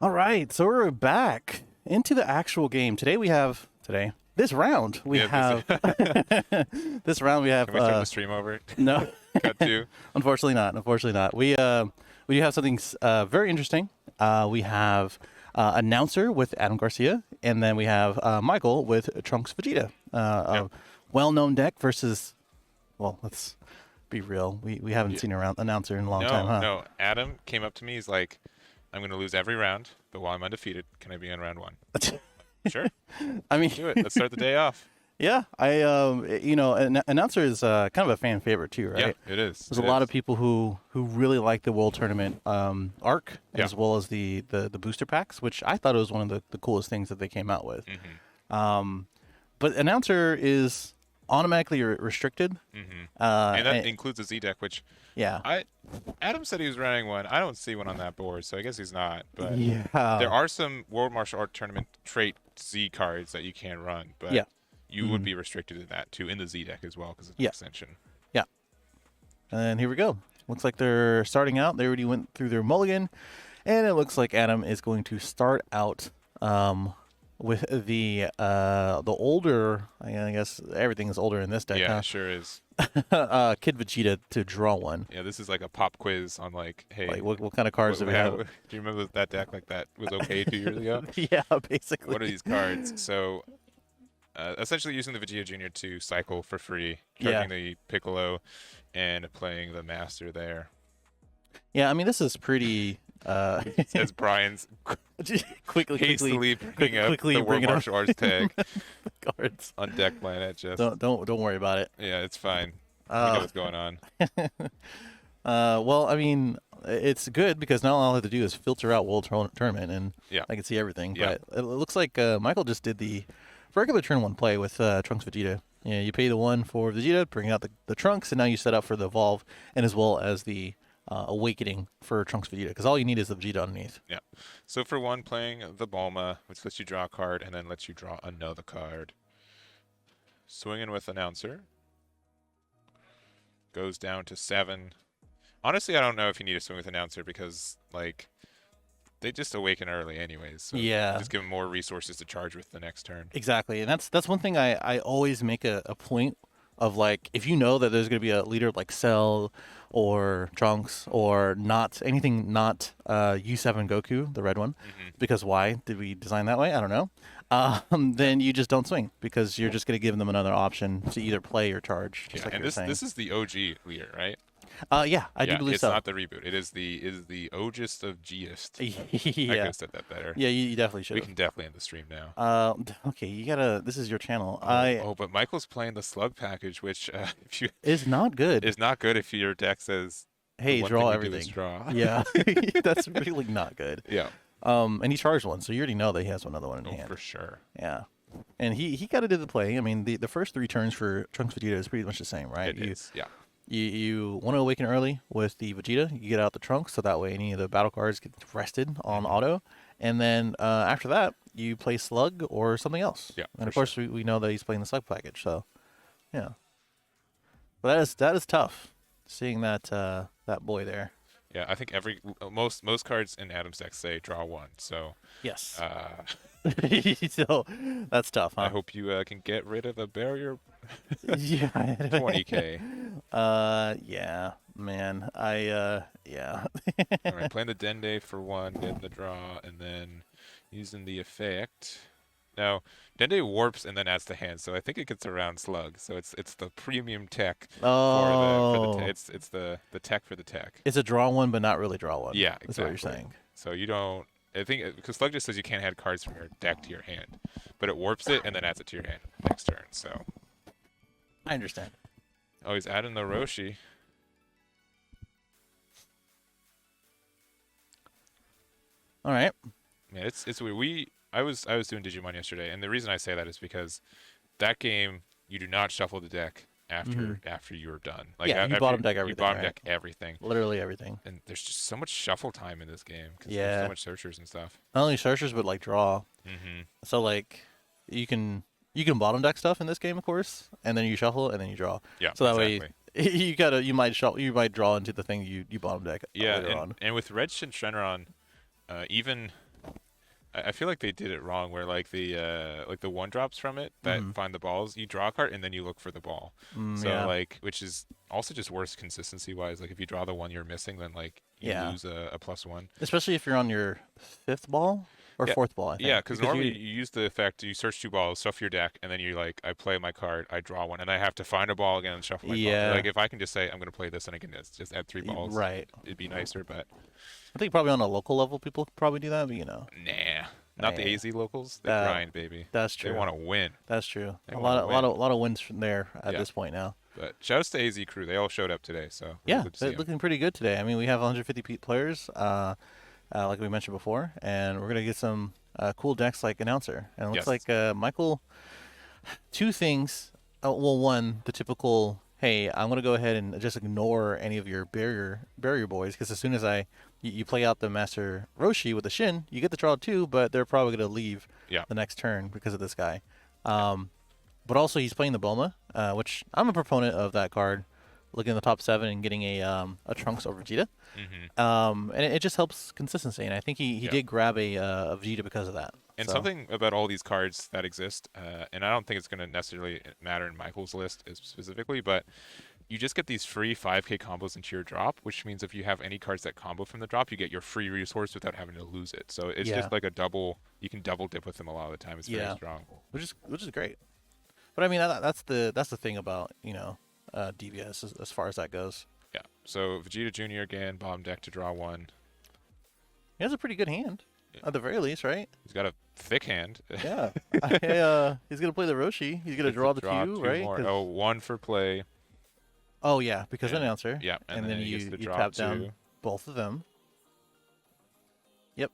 All right, so we're back into the actual game. This round we have this round we have. Can we start the stream over? No, Cut to. unfortunately not. Unfortunately not. We do have something very interesting. We have announcer with Adam Garcia, and then we have Michael with Trunks Vegeta. A well-known deck versus. Well, let's be real. We haven't seen an announcer in a long time, huh? No. Adam came up to me. He's like, "I'm going to lose every round, but while I'm undefeated, can I be in round one?" Sure. I mean, Do it. Let's start the day off. Yeah, an announcer is kind of a fan favorite too, right? Yeah, it is. There's a lot of people who really like the World Tournament arc as Yeah. well as the booster packs, which I thought it was one of the coolest things that they came out with. But announcer is automatically restricted. And that includes a Z deck, which Yeah. Adam said he was running one. I don't see one on that board, so I guess he's not. But Yeah. there are some World Martial Art Tournament trait Z cards that you can run, but Yeah. you would be restricted to that too in the Z deck as well because it's an Yeah. extension. Yeah. And here we go. Looks like they're starting out. They already went through their mulligan, and it looks like Adam is going to start out with the older. I guess everything is older in this deck. Yeah, huh? it sure is. Kid Vegeta to draw one. Yeah, this is like a pop quiz on like, hey, Like what kind of cards do we have? do you remember that deck like that was okay 2 years ago? Yeah, basically. What are these cards? So, essentially using the Vegeta Junior to cycle for free, charging the Piccolo, and playing the Master there. Yeah, I mean this is pretty. Says Brian's quickly hastily bringing up quickly the bring World it up. Martial Arts tag cards. on Deck Planet. Just Don't worry about it. yeah, it's fine. I know what's going on. Well, I mean, it's good because now all I have to do is filter out World Tournament, and Yeah. I can see everything. Yeah. But it looks like Michael just did the regular turn one play with Trunks Vegeta. Yeah, you pay the one for Vegeta, bring out the Trunks, and now you set up for the Evolve, and as well as the Awakening for Trunks Vegeta, because all you need is the Vegeta underneath. Yeah. So for one, playing the Bulma, which lets you draw a card and then lets you draw another card. Swinging with Announcer. Goes down to 7. Honestly, I don't know if you need to swing with Announcer because, like, they just awaken early anyways. So Yeah. just give them more resources to charge with the next turn. Exactly, and that's one thing I always make a point of, like, if you know that there's going to be a leader like Cell or Trunks or not anything not U7 Goku, the red one, because why did we design that way? I don't know. Then you just don't swing because you're just going to give them another option to either play or charge. Just Yeah, like and you were saying. this is the OG leader, right? Yeah, I do believe it's so. not the reboot. It is the OGest of Gist. I could Yeah, have said that better. yeah, you definitely should. We can definitely end the stream now. Okay, you gotta. This is your channel. But Michael's playing the Slug package, which if you Is not good. is not good if your deck says the Hey, one draw thing we do is everything. draw. Yeah, that's really not good. Yeah. And he charged one, so you already know that he has another one in Oh, hand. for sure. Yeah. And he got to do the play. I mean, the first 3 turns for Trunks Vegeta is pretty much the same, right? It is. Yeah. You want to awaken early with the Vegeta. You get out the Trunks, so that way any of the battle cards get rested on auto. And then after that, you play Slug or something else. Yeah, And of for course, we know that he's playing the Slug package. So, yeah. But that is tough, seeing that that boy there. Yeah, I think most cards in Adam's deck say draw 1. So Yes. uh, So that's tough, huh? I hope you can get rid of a barrier Yeah. 20k. Yeah, man. Yeah. All right, playing the Dende for 1, getting the draw, and then using the effect. Now, Dende warps and then adds to hand, so I think it gets around Slug. So it's the premium tech for the it's the tech for the tech. It's a draw one, but not really draw one. Yeah, That's what you're exactly. saying. So you don't. I think because Slug just says you can't add cards from your deck to your hand, but it warps it and then adds it to your hand next turn. So. I understand. Oh, he's adding the Roshi. All right. Man, it's weird. I was doing Digimon yesterday, and the reason I say that is because that game you do not shuffle the deck after you're done. Like Yeah, you after bottom deck everything, You bottom right? deck everything, Literally everything. and there's just so much shuffle time in this game because Yeah. there's so much searchers and stuff. Not only searchers, but like draw. Mm-hmm. So like you can bottom deck stuff in this game, of course, and then you shuffle and then you draw. Yeah. So that exactly. way you might draw into the thing you bottom deck Yeah, later on. and with Red Shenron, even I feel like they did it wrong where like the one drops from it that Mm-hmm. find the balls, you draw a card and then you look for the ball. So Yeah. like which is also just worse consistency wise. Like if you draw the one you're missing, then like you Yeah. lose a +1. Especially if you're on your fifth ball or Yeah. fourth ball, I Yeah, think, because because normally you. you use the effect, you search 2 balls, shuffle your deck, and then you like, I play my card, I draw one, and I have to find a ball again and shuffle my card. Yeah. Like if I can just say I'm gonna play this and I can just add 3 balls, Right. it'd be nicer. But I think probably on a local level, people could probably do that, but nah, not the eh, AZ locals. They that grind, baby. that's They true. want to win. That's true. They A want lot to of, win. lot of wins from there at Yeah. this point now. But shouts to AZ crew. They all showed up today, so really Yeah, good to see they're them. looking pretty good today. I mean, we have 150 players, like we mentioned before, and we're gonna get some cool decks like Announcer. And it looks Yes. like Michael. Two things. Well, one, the typical. Hey, I'm gonna go ahead and just ignore any of your barrier boys because as soon as you play out the Master Roshi with the Shin, you get the draw too, but they're probably gonna leave Yeah. the next turn because of this guy. Yeah. But also he's playing the Boma, which I'm a proponent of that card. Looking in the top 7 and getting a Trunks over Vegeta, Mm-hmm. and it just helps consistency. And I think he Yeah. did grab a Vegeta because of that. And So, something about all these cards that exist, and I don't think it's going to necessarily matter in Michael's list specifically, but you just get these free 5k combos into your drop, which means if you have any cards that combo from the drop, you get your free resource without having to lose it. So it's yeah, just like a double. You can double dip with them a lot of the time. It's very yeah, strong. which is great. But I mean that's the thing about DBS as far as that goes. Yeah. So Vegeta Jr. again, bottom deck to draw one. He has a pretty good hand, Yeah. at the very least, right? He's got a thick hand. Yeah. He's gonna play the Roshi. He's gonna Gets to draw the draw Q, two right? more. 'Cause- Oh, one for play. Oh yeah, because And- announcer. Yeah, And then he you gets to you draw tap two. down both of them. Yep.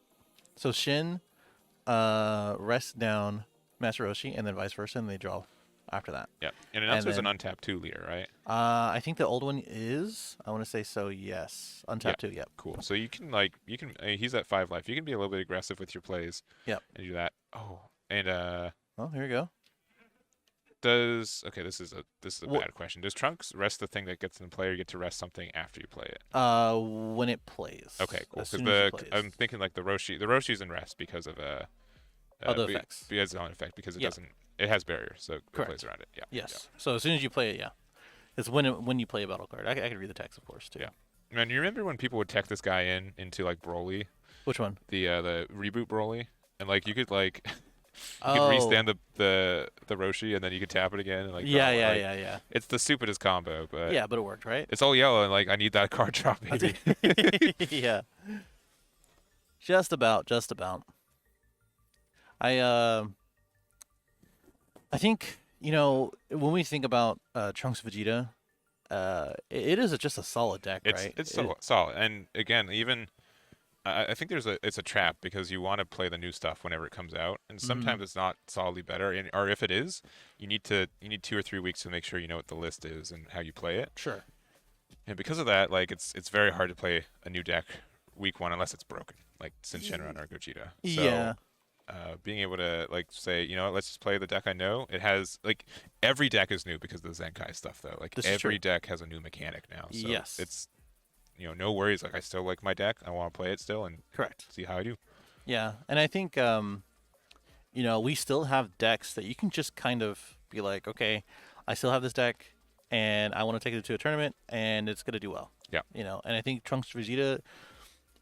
So Shin, rests down Master Roshi, and then vice versa, and they draw after that. Yeah, and announcer's then- an untapped 2 leader, right? I think the old one is. I want to say so. Yes, untapped too. Yep. Cool. So you can he's at 5 life. You can be a little bit aggressive with your plays. Yep. And do that. Oh, and Oh, here we go. okay, this is a Wha- bad question. Does Trunks rest the thing that gets in play, or you get to rest something after you play it? When it plays. Okay, cool. As Because soon as it plays. I'm thinking like the Roshi's in rest because of Other effects. Because it's on effect because it Yeah. doesn't. It has barriers, so it Correct. plays around it. Yeah. Yes. So as soon as you play it, yeah, it's when you play a battle card. I could read the text, of course, too. Yeah. Man, you remember when people would tech this guy into like Broly, Which one? the reboot Broly, and like you could like you Oh. could restand the Roshi and then you could tap it again and like Yeah, draw, yeah, like, yeah. It's the stupidest combo, but Yeah, but it worked, right? it's all yellow and like I need that card drop, baby. Yeah. Just about. I think when we think about Trunks Vegeta, it is just a solid deck, right? It's so solid, and again, even I think it's a trap because you want to play the new stuff whenever it comes out, and Mm-hmm. sometimes it's not solidly better, or if it is, you need 2 or 3 weeks to make sure you know what the list is and how you play it. Sure. And because of that, like it's very hard to play a new deck week 1 unless it's broken, like since Shenron or Gogeta. So, Yeah. being able to like say, let's just play the deck I know. It has like every deck is new because of the Zenkai stuff though. Like This is every true. deck has a new mechanic now. So Yes. it's no worries. Like I still like my deck. I want to play it still and Correct. see how I do. Yeah, and I think we still have decks that you can just kind of be like, okay, I still have this deck, and I want to take it to a tournament, and it's gonna do well. Yeah. And I think Trunks Vegeta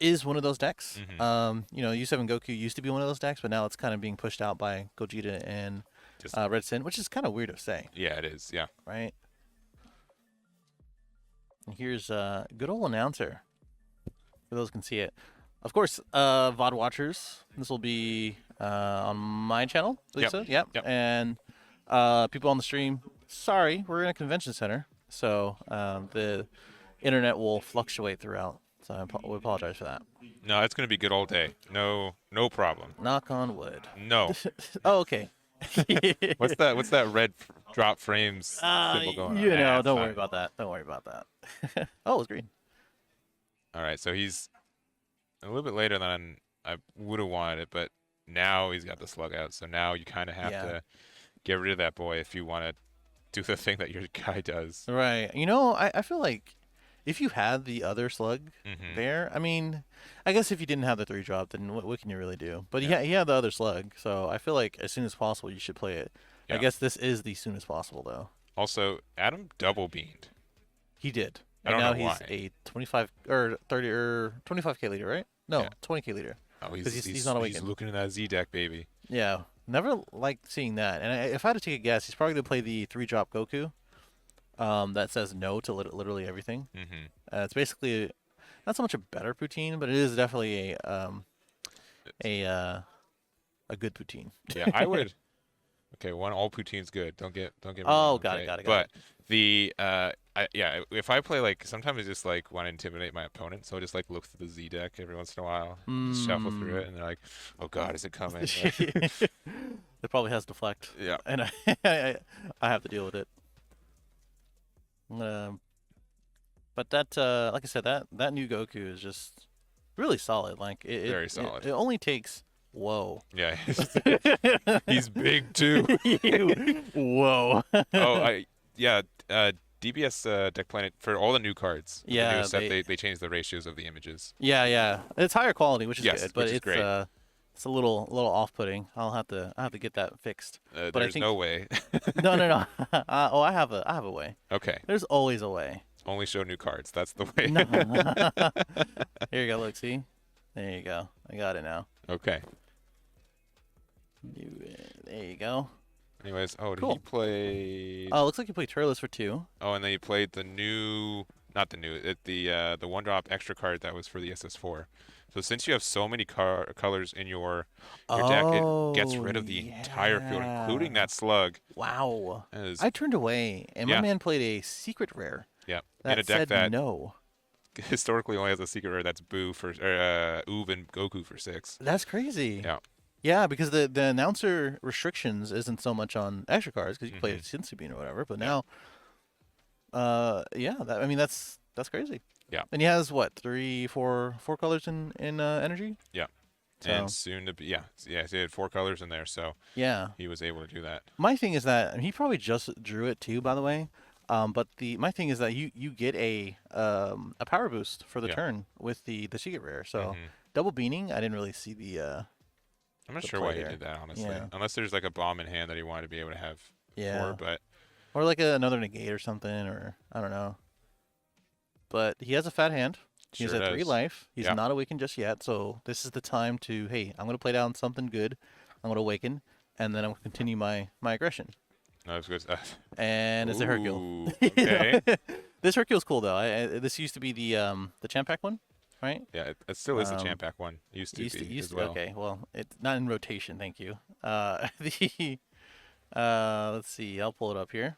is one of those decks. Mhm. U7 Goku used to be one of those decks, but now it's kind of being pushed out by Gogeta and Just Red Sin, which is kind of weird to say, yeah, it is. Yeah. right? And here's good old announcer. For those who can see it. Of course, VOD watchers, this will be on my channel, Lisa. Yep. Yep. And people on the stream, sorry, we're in a convention center, so the internet will fluctuate throughout. So we apologize for that. No, it's gonna be good all day. No problem. Knock on wood. No. Oh, okay. What's that red drop frames symbol going on? Don't Fine. worry about that. Don't worry about that. Oh, it's green. All right, so he's a little bit later than I would have wanted it, but now he's got the slug out. So now you kind of have Yeah. to get rid of that boy if you want to do the thing that your guy does. Right. I feel like if you had the other slug Mm-hmm. there, I mean, I guess if you didn't have the 3-drop, then what can you really do? But Yeah. he had the other slug, so I feel like as soon as possible you should play it. I Yeah. guess this is the soonest possible though. Also, Adam double beamed. He did, I and don't know now he's why. a 25 or 30 or 25k leader, right? Yeah. No, 20k leader Oh, because he's he's he's not he's awakened. looking at that Z deck, baby. Yeah, never liked seeing that. And if I had to take a guess, he's probably gonna play the 3-drop Goku. That says no to literally everything. Mm-hmm. It's basically not so much a better poutine, but it is definitely a uh, a good poutine. Yeah, I would. Okay, one all poutine's good. Don't get me Oh, wrong. got it, Okay, got it, got but it. yeah, if I play like sometimes I just like want to intimidate my opponent, so I just like look through the Z deck every once in a while, just shuffle through Hmm. it, and they're like, "Oh God, is it coming?" It probably has deflect, Yeah, and I have to deal with it. Um, but that, like I said, that new Goku is just really solid. Like very solid. it only takes whoa. Yeah, he's big too. Whoa. Oh, yeah, DBS deck planet for all the new cards. With the new Yeah, set, they changed the ratios of the images. yeah. It's higher quality, which is Yes, good, but which is great. it's a little off-putting. I have to get that fixed. But I There's think no way. no. Oh, I have a way. Okay, There's always a way. only show new cards. That's the way. No. Here you go. Look, see. There you go. I got it now. Okay. There you go. Anyways, oh, Cool. he played. Oh, looks like you played Turles for 2. Oh, and then he played the new, not the new, the one drop extra card that was for the SS4. So since you have so many colors in your deck, it gets rid of the entire field, including Yeah. that slug. Wow. That is, I turned away, and my yeah, man played a secret rare yeah, in that a deck said that no. historically only has a secret rare that's Boo for Oob and Goku for 6. That's crazy. Yeah. Yeah, because the announcer restrictions isn't so much on extra cards because you play Hmm. a Shinsubin or whatever, but Yeah. now, yeah, I mean that's crazy. Yeah. And he has what, four colors in energy. Yeah. So And soon to be, yeah, so he had 4 colors in there, so yeah, he was able to do that. my thing is that and he probably just drew it too, by the way. But my thing is that you get a power boost for the Yeah. turn with the secret rare. So Hmm. double beaning, I didn't really see I'm not the sure play why he there. did that, honestly. Yeah. Unless there's like a bomb in hand that he wanted to be able to have Yeah. for, but Or like another negate or something, or I don't know. But he has a fat hand. He's sure at 3 does. life. He's Yeah. not awakened just yet, so this is the time to, hey, I'm going to play down something good. I'm going to awaken, and then I'm going to continue my aggression. No, it's good. And it's a Hercule. Ooh, okay. This Hercule's cool, though. This used to be the Champak one, right? Yeah, it still is the Um, Champak one. Used to be as to, well. okay, well, it's not in rotation, thank you. The let's see, I'll pull it up here.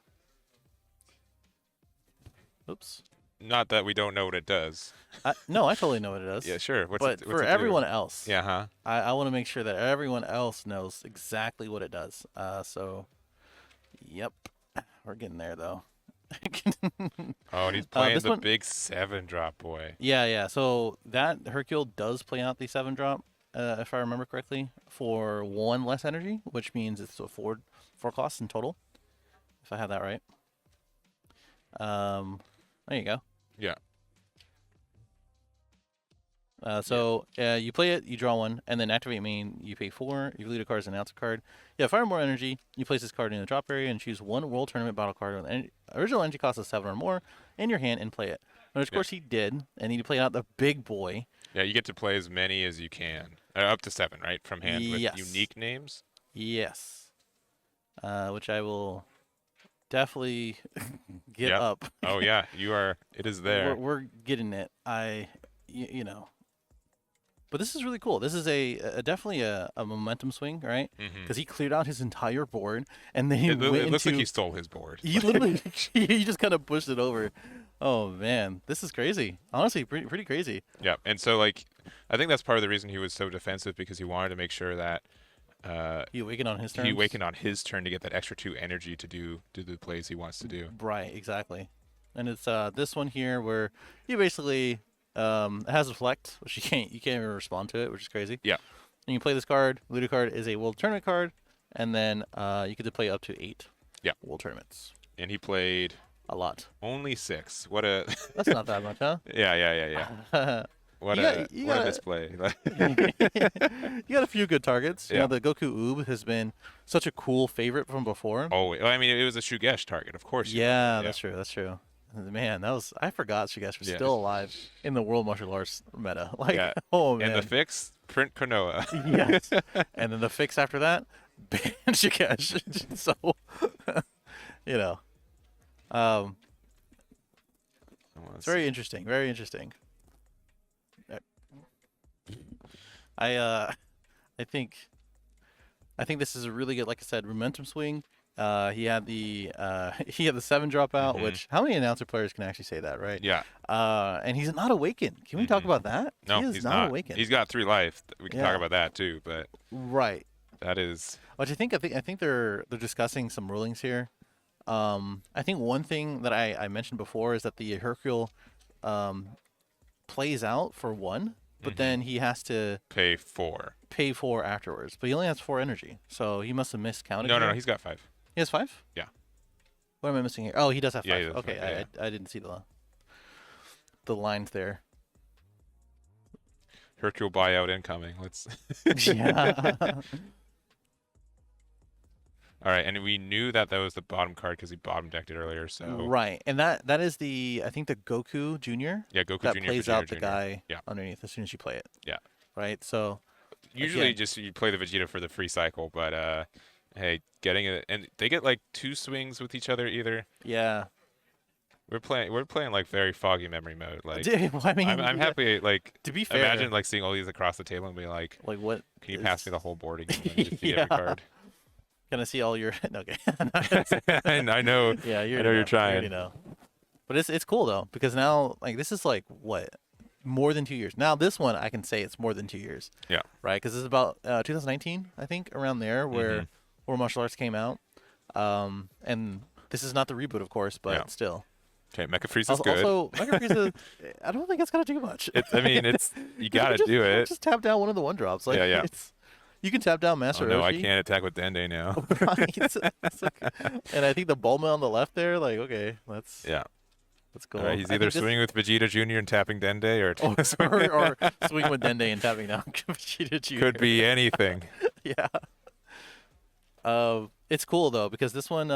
Oops. Not that we don't know what it does. No, I totally know what it does. Yeah, sure. But what's for it do? everyone else, Yeah, huh? I want to make sure that everyone else knows exactly what it does. So, yep, we're getting there though. Oh, and he's playing this the one- big 7-drop boy. Yeah. So that Hercule does play out the 7-drop, if I remember correctly, for 1 less energy, which means it's a 4 costs in total, if I have that right. There you go. Yeah. You play it, you draw 1, and then activate main. You pay 4. You lead a card as an announcer card. You have 5 more energy. You place this card in the drop area and choose 1 World Tournament battle card with original energy cost of 7 or more in your hand and play it. And of course he did, and he played out the big boy. Yeah, you get to play as many as you can. Up to 7, right? From hand Yes. with unique names. Yes. Which I will definitely get Yep. up. Oh yeah, you are. It is there. We're getting it. You know. But this is really cool. This is a definitely a momentum swing, right? Mhm. Because he cleared out his entire board, and then he It went looks like into. he stole his board. He literally, he just kind of pushed it over. Oh man, this is crazy. Honestly, pretty crazy. Yeah, and so like, I think that's part of the reason he was so defensive because he wanted to make sure that He awakened on his turn. he awakened on his turn to get that extra 2 energy to do the plays he wants to do. Right, exactly. And it's this one here where you basically it has a deflect, which you can't even respond to it, which is crazy. Yeah. And you play this card. Ludo card is a World Tournament card, and then you get to play up to 8 Yeah. World Tournaments. And he played A lot. Only 6. What a That's not that much, huh? yeah. What You what a got misplay. you got a few good targets. You know, Yeah. the Goku Oob has been such a cool favorite from before. Oh, well, I mean, it was a Shugesh target. Of course you love Yeah, it. Yeah. that's true. That's true. Man, that was I forgot you guys were Yeah. still alive in the world martial arts meta. Like, Yeah. oh And the man. fix, print Konoha. Yes. And then the fix after that, ban Shikash. So, you know, um, it's very interesting. Very interesting. Uh, I I think I think this is a really good, like I said, momentum swing. He had the he had the 7 dropout, Mhm. which how many announcer players can actually say that, right? Yeah. And he's not awakened. Can we talk Mhm. about that? He No, is he's not not. awakened. He's got 3 life. We can talk Yeah. about that too, but Right. that is Which I think they're discussing some rulings here. I think one thing that I mentioned before is that the Hercule um, plays out for 1, but Mhm. then he has to pay 4. pay 4 afterwards. But he only has 4 energy, so he must have miscounted. No, here. he's got 5. He has 5. Yeah. What am I missing here? Oh, he does have 5. Yeah, he does Okay, 5, yeah. I didn't see the lines there. Hercule buyout incoming. Let's Yeah. All right, and we knew that was the bottom card because he bottom decked it earlier. So Right, and that is the I think the Goku Junior yeah, Goku that Junior, plays Vegeta out the Junior. guy Yeah. underneath as soon as you play it. Yeah. Right. So Usually, again, just you play the Vegeta for the free cycle, but hey, getting it, and they get like 2 swings with each other either. yeah. We're playing like very foggy memory mode. Like Dude, well, I mean, I'm yeah, happy. Like to be fair, imagine like seeing all these across the table and be like, like what can you pass is me the whole board again? Let me defeat yeah. every card. Gonna see all your okay. I know. Yeah, I know you're trying. You know. But it's cool though because now like this is like what more than 2 years. Now this one I can say it's more than 2 years. Yeah. Right, because this is about 2019 I think around there where Mhm. World Martial Arts came out. And this is not the reboot, of course, but Yeah. still. Okay, Mecha Frieza is good. Also, Mega Frieza, I don't think it's gonna do much. I mean, you gotta do it. Just tap down one of the 1 drops. Like, Yeah. You can tap down Oh Master no, I Roshi. can't attack with Dende now. Right. It's like- and I think the Bulma on the left there, like, okay, let's Yeah. go. All right, he's I either think this- swinging with Vegeta Jr. and tapping Dende, or or swing with Dende and tapping down Vegeta Jr. could be anything. Yeah. It's cool though because this one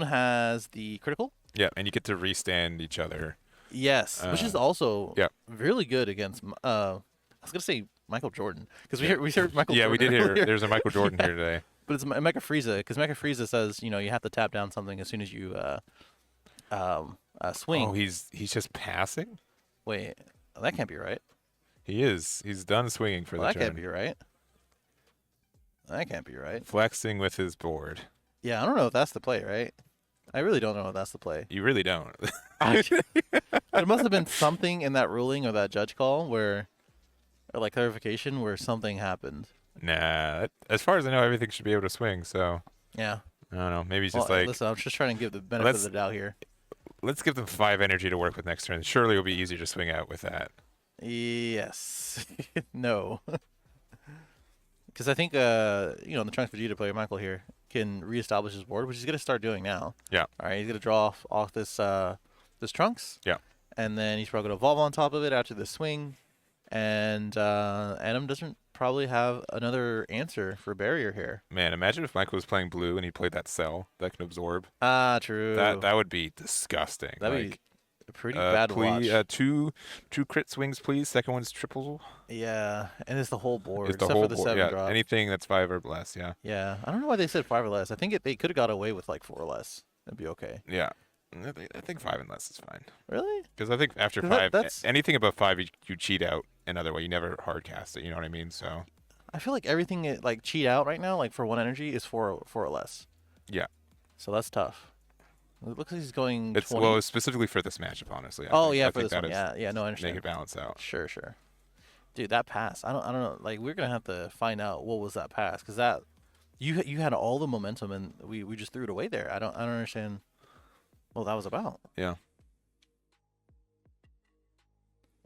has the critical. Yeah, and you get to restand each other. Yes, which is also yeah. really good against. I was gonna say Michael Jordan because we heard Michael. Yeah, Jordan we did hear. earlier. There's a Michael Jordan Yeah. here today. But it's Mecha Frieza because Mecha Frieza says you have to tap down something as soon as you swing. Oh, he's just passing. Wait, that can't be right. He is. He's done swinging for Well, the that turn. can't be right. That can't be right. Flexing with his board. Yeah, I don't know if that's the play, right? I really don't know if that's the play. You really don't. There must have been something in that ruling or that judge call where, or like clarification where something happened. Nah. As far as I know, everything should be able to swing. So Yeah. I don't know. Maybe he's Well, just like, listen, I'm just trying to give the benefit of the doubt here. let's give them 5 energy to work with next turn. Surely it'll be easier to swing out with that. Yes. No. Because I think, the Trunks Vegeta player, Michael here, can reestablish his board, which he's going to start doing now. Yeah. All right, he's going to draw off this this Trunks. Yeah. And then he's probably going to evolve on top of it after the swing. And Adam doesn't probably have another answer for barrier here. Man, imagine if Michael was playing blue and he played that cell that can absorb. Ah, true. That would be disgusting. That'd be a pretty bad please, watch. two crit swings, please. Second one's triple. Yeah, and it's the whole board It's the except whole for the board. 7 Yeah, drop. anything that's 5 or less. Yeah. Yeah, I don't know why they said 5 or less. I think they could have got away with like 4 or less. It'd be okay. Yeah. I think 5 and less is fine. Really? Because I think after 'Cause 5, that's- anything above 5, you cheat out another way. You never hard cast it. You know what I mean? So. I feel like everything like cheat out right now, like for 1 energy, is 4 or less. Yeah. So that's tough. It looks like he's going. It's 20. well specifically for this matchup, honestly. Oh yeah, I for think this one. that is Yeah, no, I understand. make it balance out. Sure. Dude, that pass. I don't know. Like we're gonna have to find out what was that pass because that you had all the momentum and we just threw it away there. I don't understand what that was about. Yeah.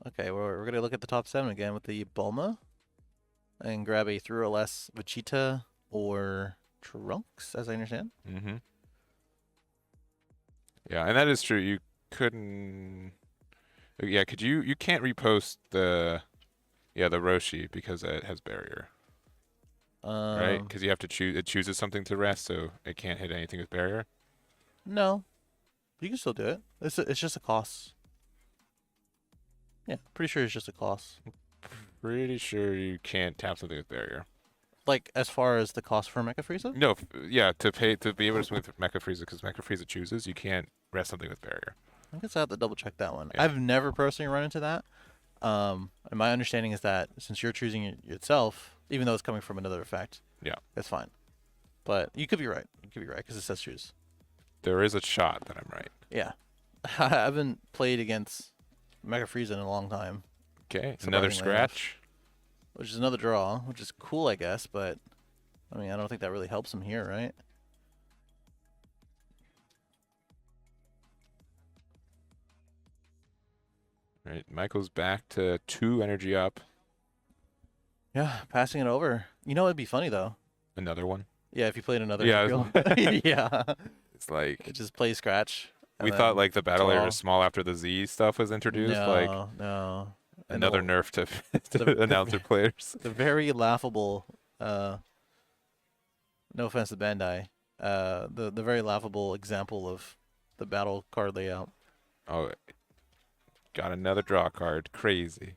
Okay, we're gonna look at the top 7 again with the Bulma, and grab a 3 or less Vegeta or Trunks, as I understand. Mm-hmm. Yeah, and that is true. You couldn't. Yeah, could you? You can't repost the the Roshi because it has barrier, right? Um, Because you have to choose. It chooses something to rest, so it can't hit anything with barrier. no, you can still do it. It's just a cost. Yeah, pretty sure it's just a cost. Pretty sure you can't tap something with barrier. Like as far as the cost for Mecha Frieza? No, yeah, to pay to be able to swing with Mecha Frieza because Mecha Frieza chooses, you can't rest something with barrier. I guess I have to double check that one. Yeah. I've never personally run into that. And my understanding is that since you're choosing it yourself, even though it's coming from another effect, Yeah. it's fine. But you could be right. You could be right because it says choose. There is a shot that I'm right. Yeah. I haven't played against Mecha Frieza in a long time, Okay, another surprisingly enough. scratch. Which is another draw, which is cool, I guess. But I mean, I don't think that really helps him here, right? Right, Michael's back to 2 energy up. Yeah, passing it over. You know, it'd be funny though. Another one. Yeah, if you played another Yeah, reveal. Yeah. It's like It just plays scratch. we and thought then like the battle area draw. was small after the Z stuff was introduced. Like No. And another the, nerf to, the- announcer players. the very laughable, no offense to Bandai, the very laughable example of the battle card layout. Oh, got another draw card. Crazy.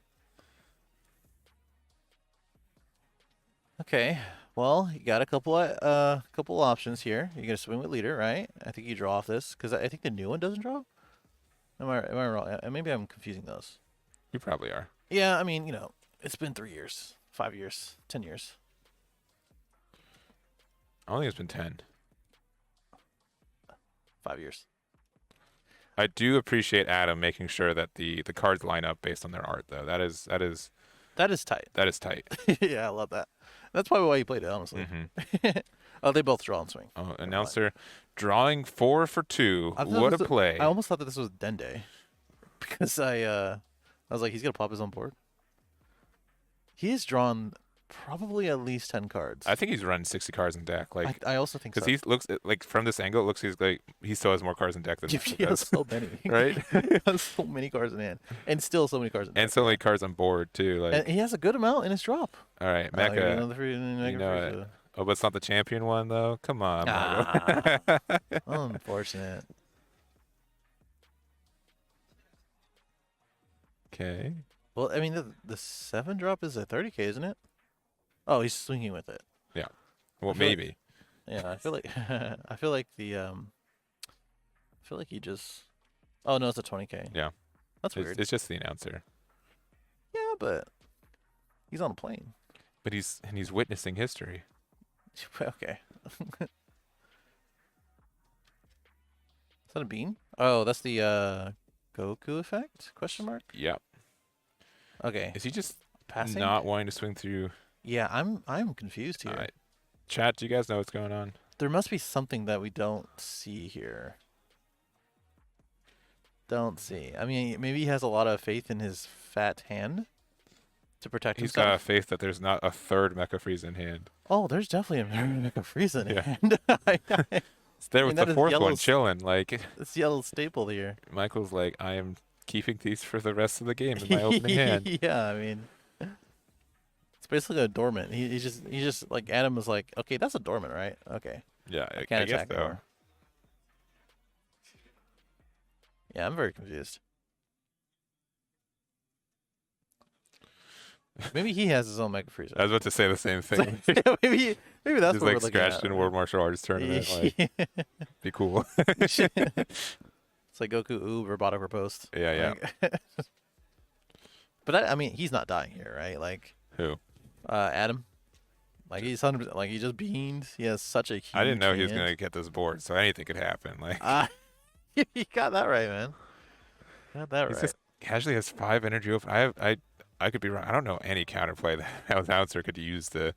Okay, well, you got a couple options here. You're gonna swing with leader, right? I think you draw off this because I think the new one doesn't draw. Am I wrong? Maybe I'm confusing those. You probably are. Yeah, I mean, it's been 3 years, 5 years, 10 years. I don't think it's been 10. 5 years. I do appreciate Adam making sure that the cards line up based on their art, though. That is That is tight. that is tight. Yeah, I love that. That's probably why you played it, honestly. Hmm. Oh, they both draw and swing. Oh, Never mind. announcer drawing 4 for 2. I thought What a this was- play! I almost thought that this was Dende because I was like, he's gonna pop his own board. He has drawn probably at least 10 cards. I think he's run 60 cards in deck, like I also think so. because he looks like from this angle, it looks like he still has more cards in deck than he Michael has does. so many, Right? He has so many cards in hand, and still so many cards in And deck. so many cards on board too. Like, And he has a good amount in his drop. all right, Oh, here, Mecha. another You know it. Frieza. Oh, but it's not the champion one though. Come on, Ah. Michael. Unfortunate. Okay. Well, I mean, the 7 drop is a 30K, isn't it? Oh, he's swinging with it. Well, I feel like- maybe. Yeah, I feel like I feel like he just. Oh no, it's a 20K. Yeah. That's weird. It's just the announcer, Yeah, but he's on a plane. but he's witnessing history. Okay. Is that a bean? Oh, that's the Goku effect? Question mark. Yep. Okay. Is he just Passing. not wanting to swing through? Yeah, I'm confused here. All right. Chat, do you guys know what's going on? There must be something that we don't see here. Don't see. I mean, maybe he has a lot of faith in his fat hand to protect He's himself. got faith that there's not a third Mecha Frieza in hand. Oh, there's definitely a Mecha Frieza in Yeah. hand. It's there I mean, with that the is fourth one yellow's- chilling. Like It's yellow staple here. Michael's like, I am keeping these for the rest of the game in my opening hand. Yeah, I mean, it's basically a dormant. He just like Adam was like, okay, that's a dormant, right? Okay, Yeah, I I can't guess attack so. anymore. Yeah, I'm very confused. Maybe he has his own Mega Freezer. I was about to say the same thing. maybe that's Just what like we're looking scratched at. in World Martial Arts tournament. Like, be cool. It's like Goku, ooh, robotic riposte. Yeah. Like- but I mean, he's not dying here, right? Like Who? Adam. Like he's 100%. Like he just beamed. He has such a huge. I didn't know he was hand. gonna get this board, so anything could happen. Like You got that right, man. Got that he right. just casually has 5 energy open. I could be wrong. I don't know any counterplay that an announcer could use to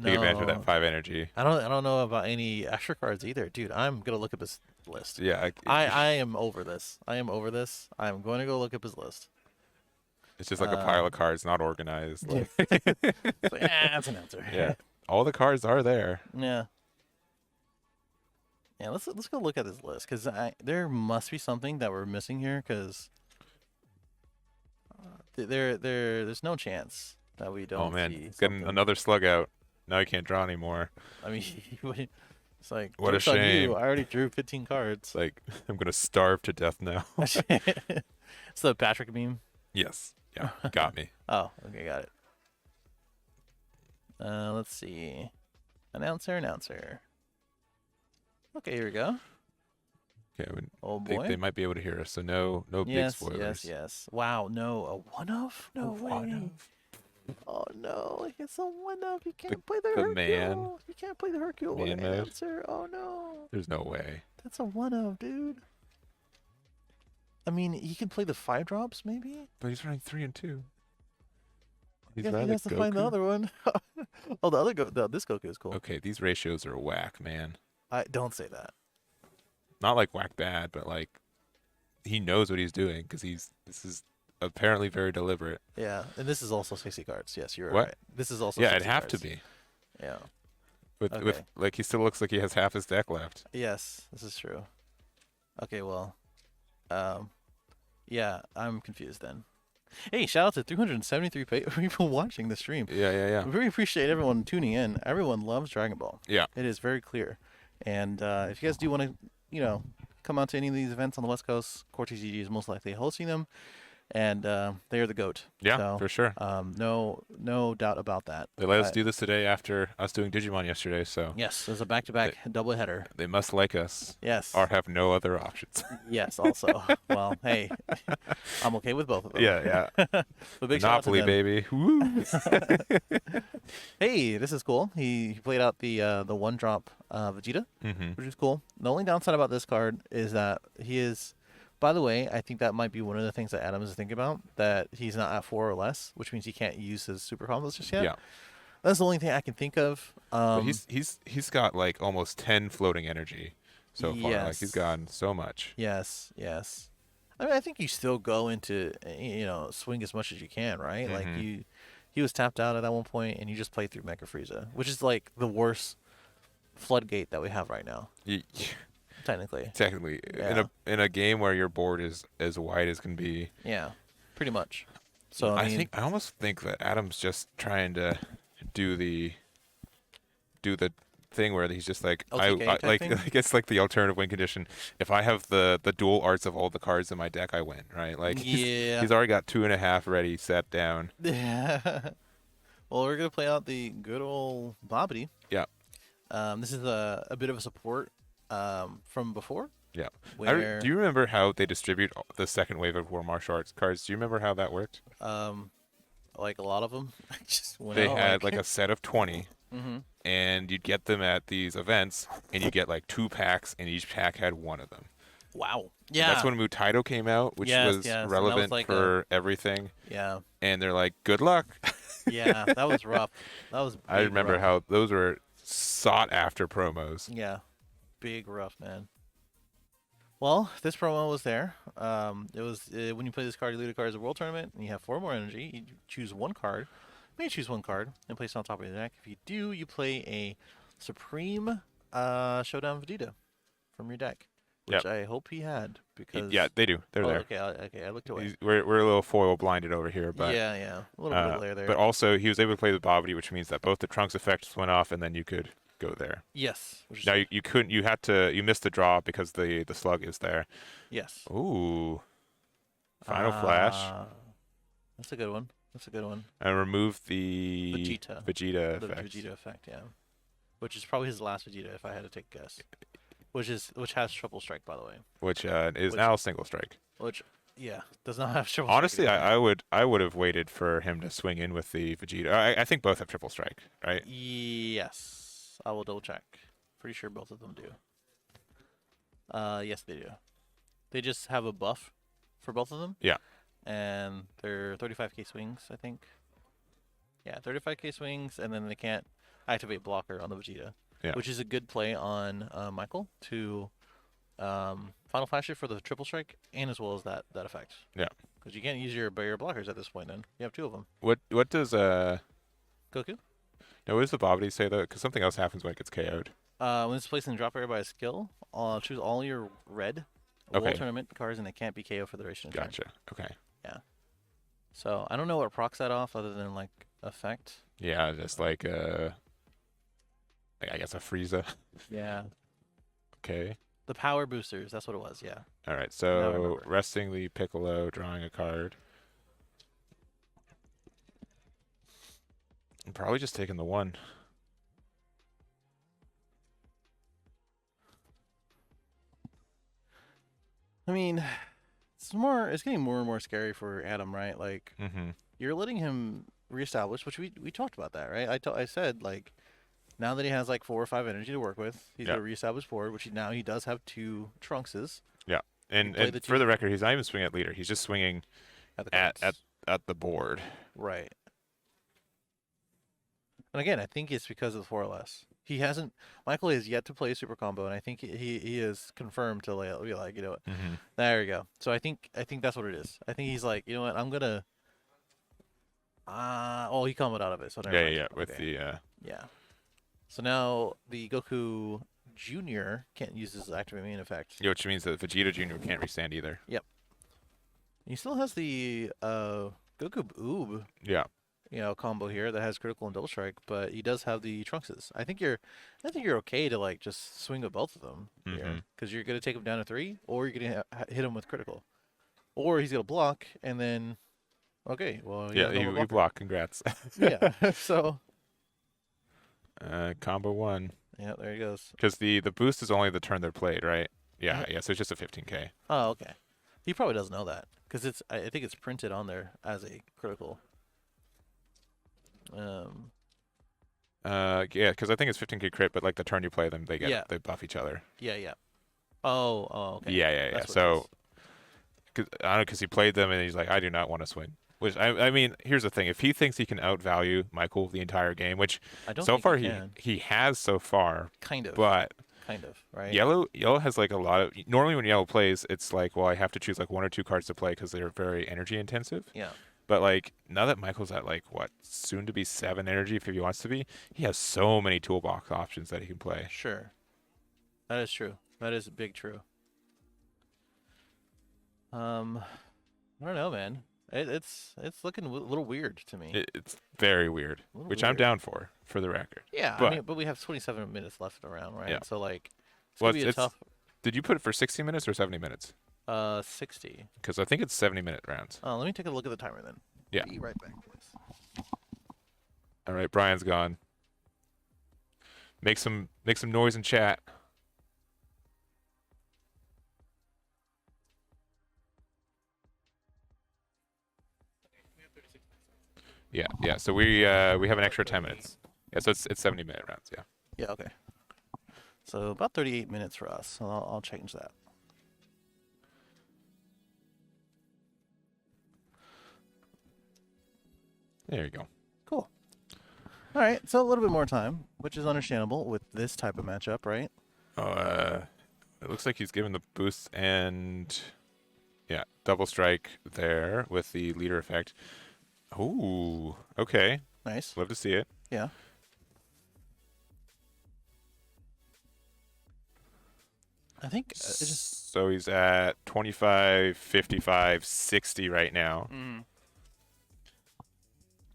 take advantage of No. that 5 energy. I don't know about any extra cards either, dude. I'm gonna look up his list. Yeah, I am over this. I am over this. I'm going to go look up his list. it's just like a pile of cards not organized. Like, It's like, that's an answer. yeah, all the cards are there. Yeah. Yeah, let's go look at this list because there must be something that we're missing here because there's no chance that we Oh don't man, see he's getting something. another slug out. Now he can't draw anymore. I mean, it's like What a joke's on you. shame. I already drew 15 It's cards. like I'm gonna starve to death now. It's the Patrick meme. Yes. Yeah. Got me. Oh, okay, got it. Let's see. Announcer. Okay, here we go. Okay. Oh They boy. might be able to hear us, so no big Yes, spoilers. yes. Wow, no, a one of? No way. Oh no, it's a one of. You can't play the the Hercule. man. You can't play the Hercule Man mode. announcer. Oh no. There's no way. That's a one of, dude. I mean, he can play the 5 drops, maybe? But he's running 3 and 2. He's Yeah, he rather has to find the Goku. other one. Oh, this Goku is cool. Okay, these ratios are whack, man. I don't say that. Not like whack bad, but like he knows what he's doing because this is apparently very deliberate. Yeah, and this is also 60 cards. Yes, you're What? right. This is also Yeah, 60 it'd have to cards. be. Yeah. With Okay. like he still looks like he has half his deck left. Yes, this is true. Okay, well, um, yeah, I'm confused then. Hey, shout out to 373 people watching the stream. Yeah. We really appreciate everyone tuning in. Everyone loves Dragon Ball. Yeah. It is very clear. And if you guys do want to, come out to any of these events on the West Coast, CoreTCG is most likely hosting them, and they are the goat. Yeah, So, for sure. no doubt about that. They let us do this today after us doing Digimon yesterday, so Yes, there's a back-to-back double header. they must like us Yes. or have no other options. Yes, also. Well, hey, I'm okay with both of them. yeah. But big shout out to Monopoly, them. baby. Woo! Hey, this is cool. He played out the one drop Vegeta, Mm-hmm. which is cool. The only downside about this card is that he is. By the way, I think that might be one of the things that Adams is thinking about. That he's not at 4 or less, which means he can't use his super combos just yet. Yeah. That's the only thing I can think of. But he's got like almost 10 floating energy so far. Like he's Yes. gotten so much. Yes. I mean, I think you still go into swing as much as you can, right? Like Mhm. he was tapped out at that one point, and you just play through Mecha Frieza, which is like the worst floodgate that we have right now, technically. Technically, Yeah. in a game where your board is as wide as can be, Yeah, pretty much. So I mean, I almost think that Adam's just trying to do the thing where he's just like LTK type like thing? I guess like the alternative win condition. If I have the dual arts of all the cards in my deck, I win, right? Like Yeah. he's already got 2.5 ready, set down. Well, we're gonna play out the good old Bobbity. Yeah. This is a bit of a support from before. Yeah. Where Do you remember how they distribute the second wave of War Martial Arts cards? Do you remember how that worked? like a lot of them just went They out had like a set of 20, hmm and you'd get them at these events, and you get like 2 packs, and each pack had one of them. Wow. Yeah. That's when Mutaito came out, which Yes, was yes, and that was relevant like for everything. Yeah. And they're like, good luck. Yeah, that was rough. That was. I big remember rough. how those were sought after promos. Yeah, big rough, man. Well, this promo was there. It was when you play this card, you lead a card as a world tournament, and you have 4 more energy. You choose one card. You may choose one card and place it on top of your deck. If you do, you play a Supreme Showdown Vegeta from your deck, which Yep. I hope he had because. Yeah, they do. They're Oh, there. okay. I looked away. We're a little foil blinded over here, but Yeah, a little bit of glare there. but also he was able to play the Bobby, which means that both the Trunks effects went off, and then you could go there. Yes. Which is Now you couldn't. You missed the draw because the slug is there. yes. Ooh. Final Flash. That's a good one. And remove the Vegeta. Vegeta The effect. Vegeta effect, yeah. Which is probably his last Vegeta, if I had to take a guess. Which has triple strike, by the way. Which is Which- now single strike. Which, yeah, does not have triple Honestly, strike. anymore. I would have waited for him to swing in with the Vegeta. I think both have triple strike, right? Yes, I will double check. Pretty sure both of them do. Yes, they do. They just have a buff for both of them. Yeah. And they're 35k swings, I think. Yeah, 35k swings, and then they can't activate blocker on the Vegeta. Yeah. Which is a good play on Michael to Final Flash it for the triple strike and as well as that effect. Yeah. Because you can't use your barrier blockers at this point. Then you have 2 of them. What does Goku. now what does the Bobby say though? Because something else happens when it gets KO'd. When it's placed in the drop area by a skill, choose all your red Okay. World Tournament cards, and they can't be KO for the duration of turn. Gotcha. Okay. Yeah. So I don't know what procs that off other than like effect. Yeah, just like I guess a Frieza. Yeah. Okay. The power boosters. That's what it was. Yeah. All right. Now I So remember. resting the Piccolo, drawing a card. And probably just taking the 1. I mean, it's getting more and more scary for Adam, right? Like Mm-hmm. you're letting him reestablish, which we talked about that, right? I said like now that he has like 4 or 5 energy to work with, he's Yeah. gonna reestablish board, which now he does have 2 Trunkses. Yeah. And play the for two- the record, he's not even swinging at leader. He's just swinging At the at cards. at the board. Right. And again, I think it's because of the 4 or less. He hasn't. Michael has yet to play a super combo, and I think he is confirmed to be like, you know what? Mm-hmm. There you go. So I think that's what it is. I think he's like, you know what? I'm gonna. Oh, he comboed out of it. So never Yeah, mind. yeah. With Okay. the Yeah. So now the Goku Junior can't use his activate main effect. which means that Vegeta Jr. can't restand either. He still has the Goku Oob, Yeah. combo here that has critical and double strike, but he does have the Trunkses. I think you're okay to like just swing with both of them here Mhm. because you're gonna take him down to 3, or you're gonna hit him with critical, or he's gonna block and then. Okay, well, Yeah, no more you blocker. block. Congrats. Yeah, so Combo 1. yeah, there he goes. Because the boost is only the turn they're played, right? Yeah, yeah. So it's just a 15K. Oh, okay. He probably doesn't know that because I think it's printed on there as a critical. Yeah, because I think it's 15K crit, but like the turn you play them, they buff each other. Yeah. Oh, okay. Yeah. That's what it So is. I don't know, because he played them and he's like, I do not want to swing. Which I mean, here's the thing: if he thinks he can outvalue Michael the entire game, which I don't so think far he can. he has so far, Kind of. but Right? Yellow has like a lot of. Normally when Yellow plays, it's like, well, I have to choose like 1 or 2 cards to play because they're very energy intensive. Yeah. But like now that Michael's at like what, soon to be 7 energy if he wants to be, he has so many toolbox options that he can play. Sure. That is true. That is big true. I don't know, man. It's looking a little weird to me. It's very weird, A little which I'm weird. down for the record. Yeah, but- I mean, but we have 27 minutes left around, right? Yeah. So like, it's Well, gonna be a tough. Did you put it for 60 minutes or 70 minutes? 60. Because I think it's 70-minute rounds. Let me take a look at the timer then. Yeah. Be right back, boys. All right, Brian's gone. Make some noise in chat. Yeah. So we have an extra 10 minutes. Yeah, so it's 70-minute rounds. Yeah. Yeah. Okay. So about 38 minutes for us. So I'll change that. There you go. Cool. All right. So a little bit more time, which is understandable with this type of matchup, right? Oh, it looks like he's given the boost and yeah, double strike there with the leader effect. Ooh, okay. Nice. Love to see it. Yeah. I think it just. So he's at 25, 55, 60 right now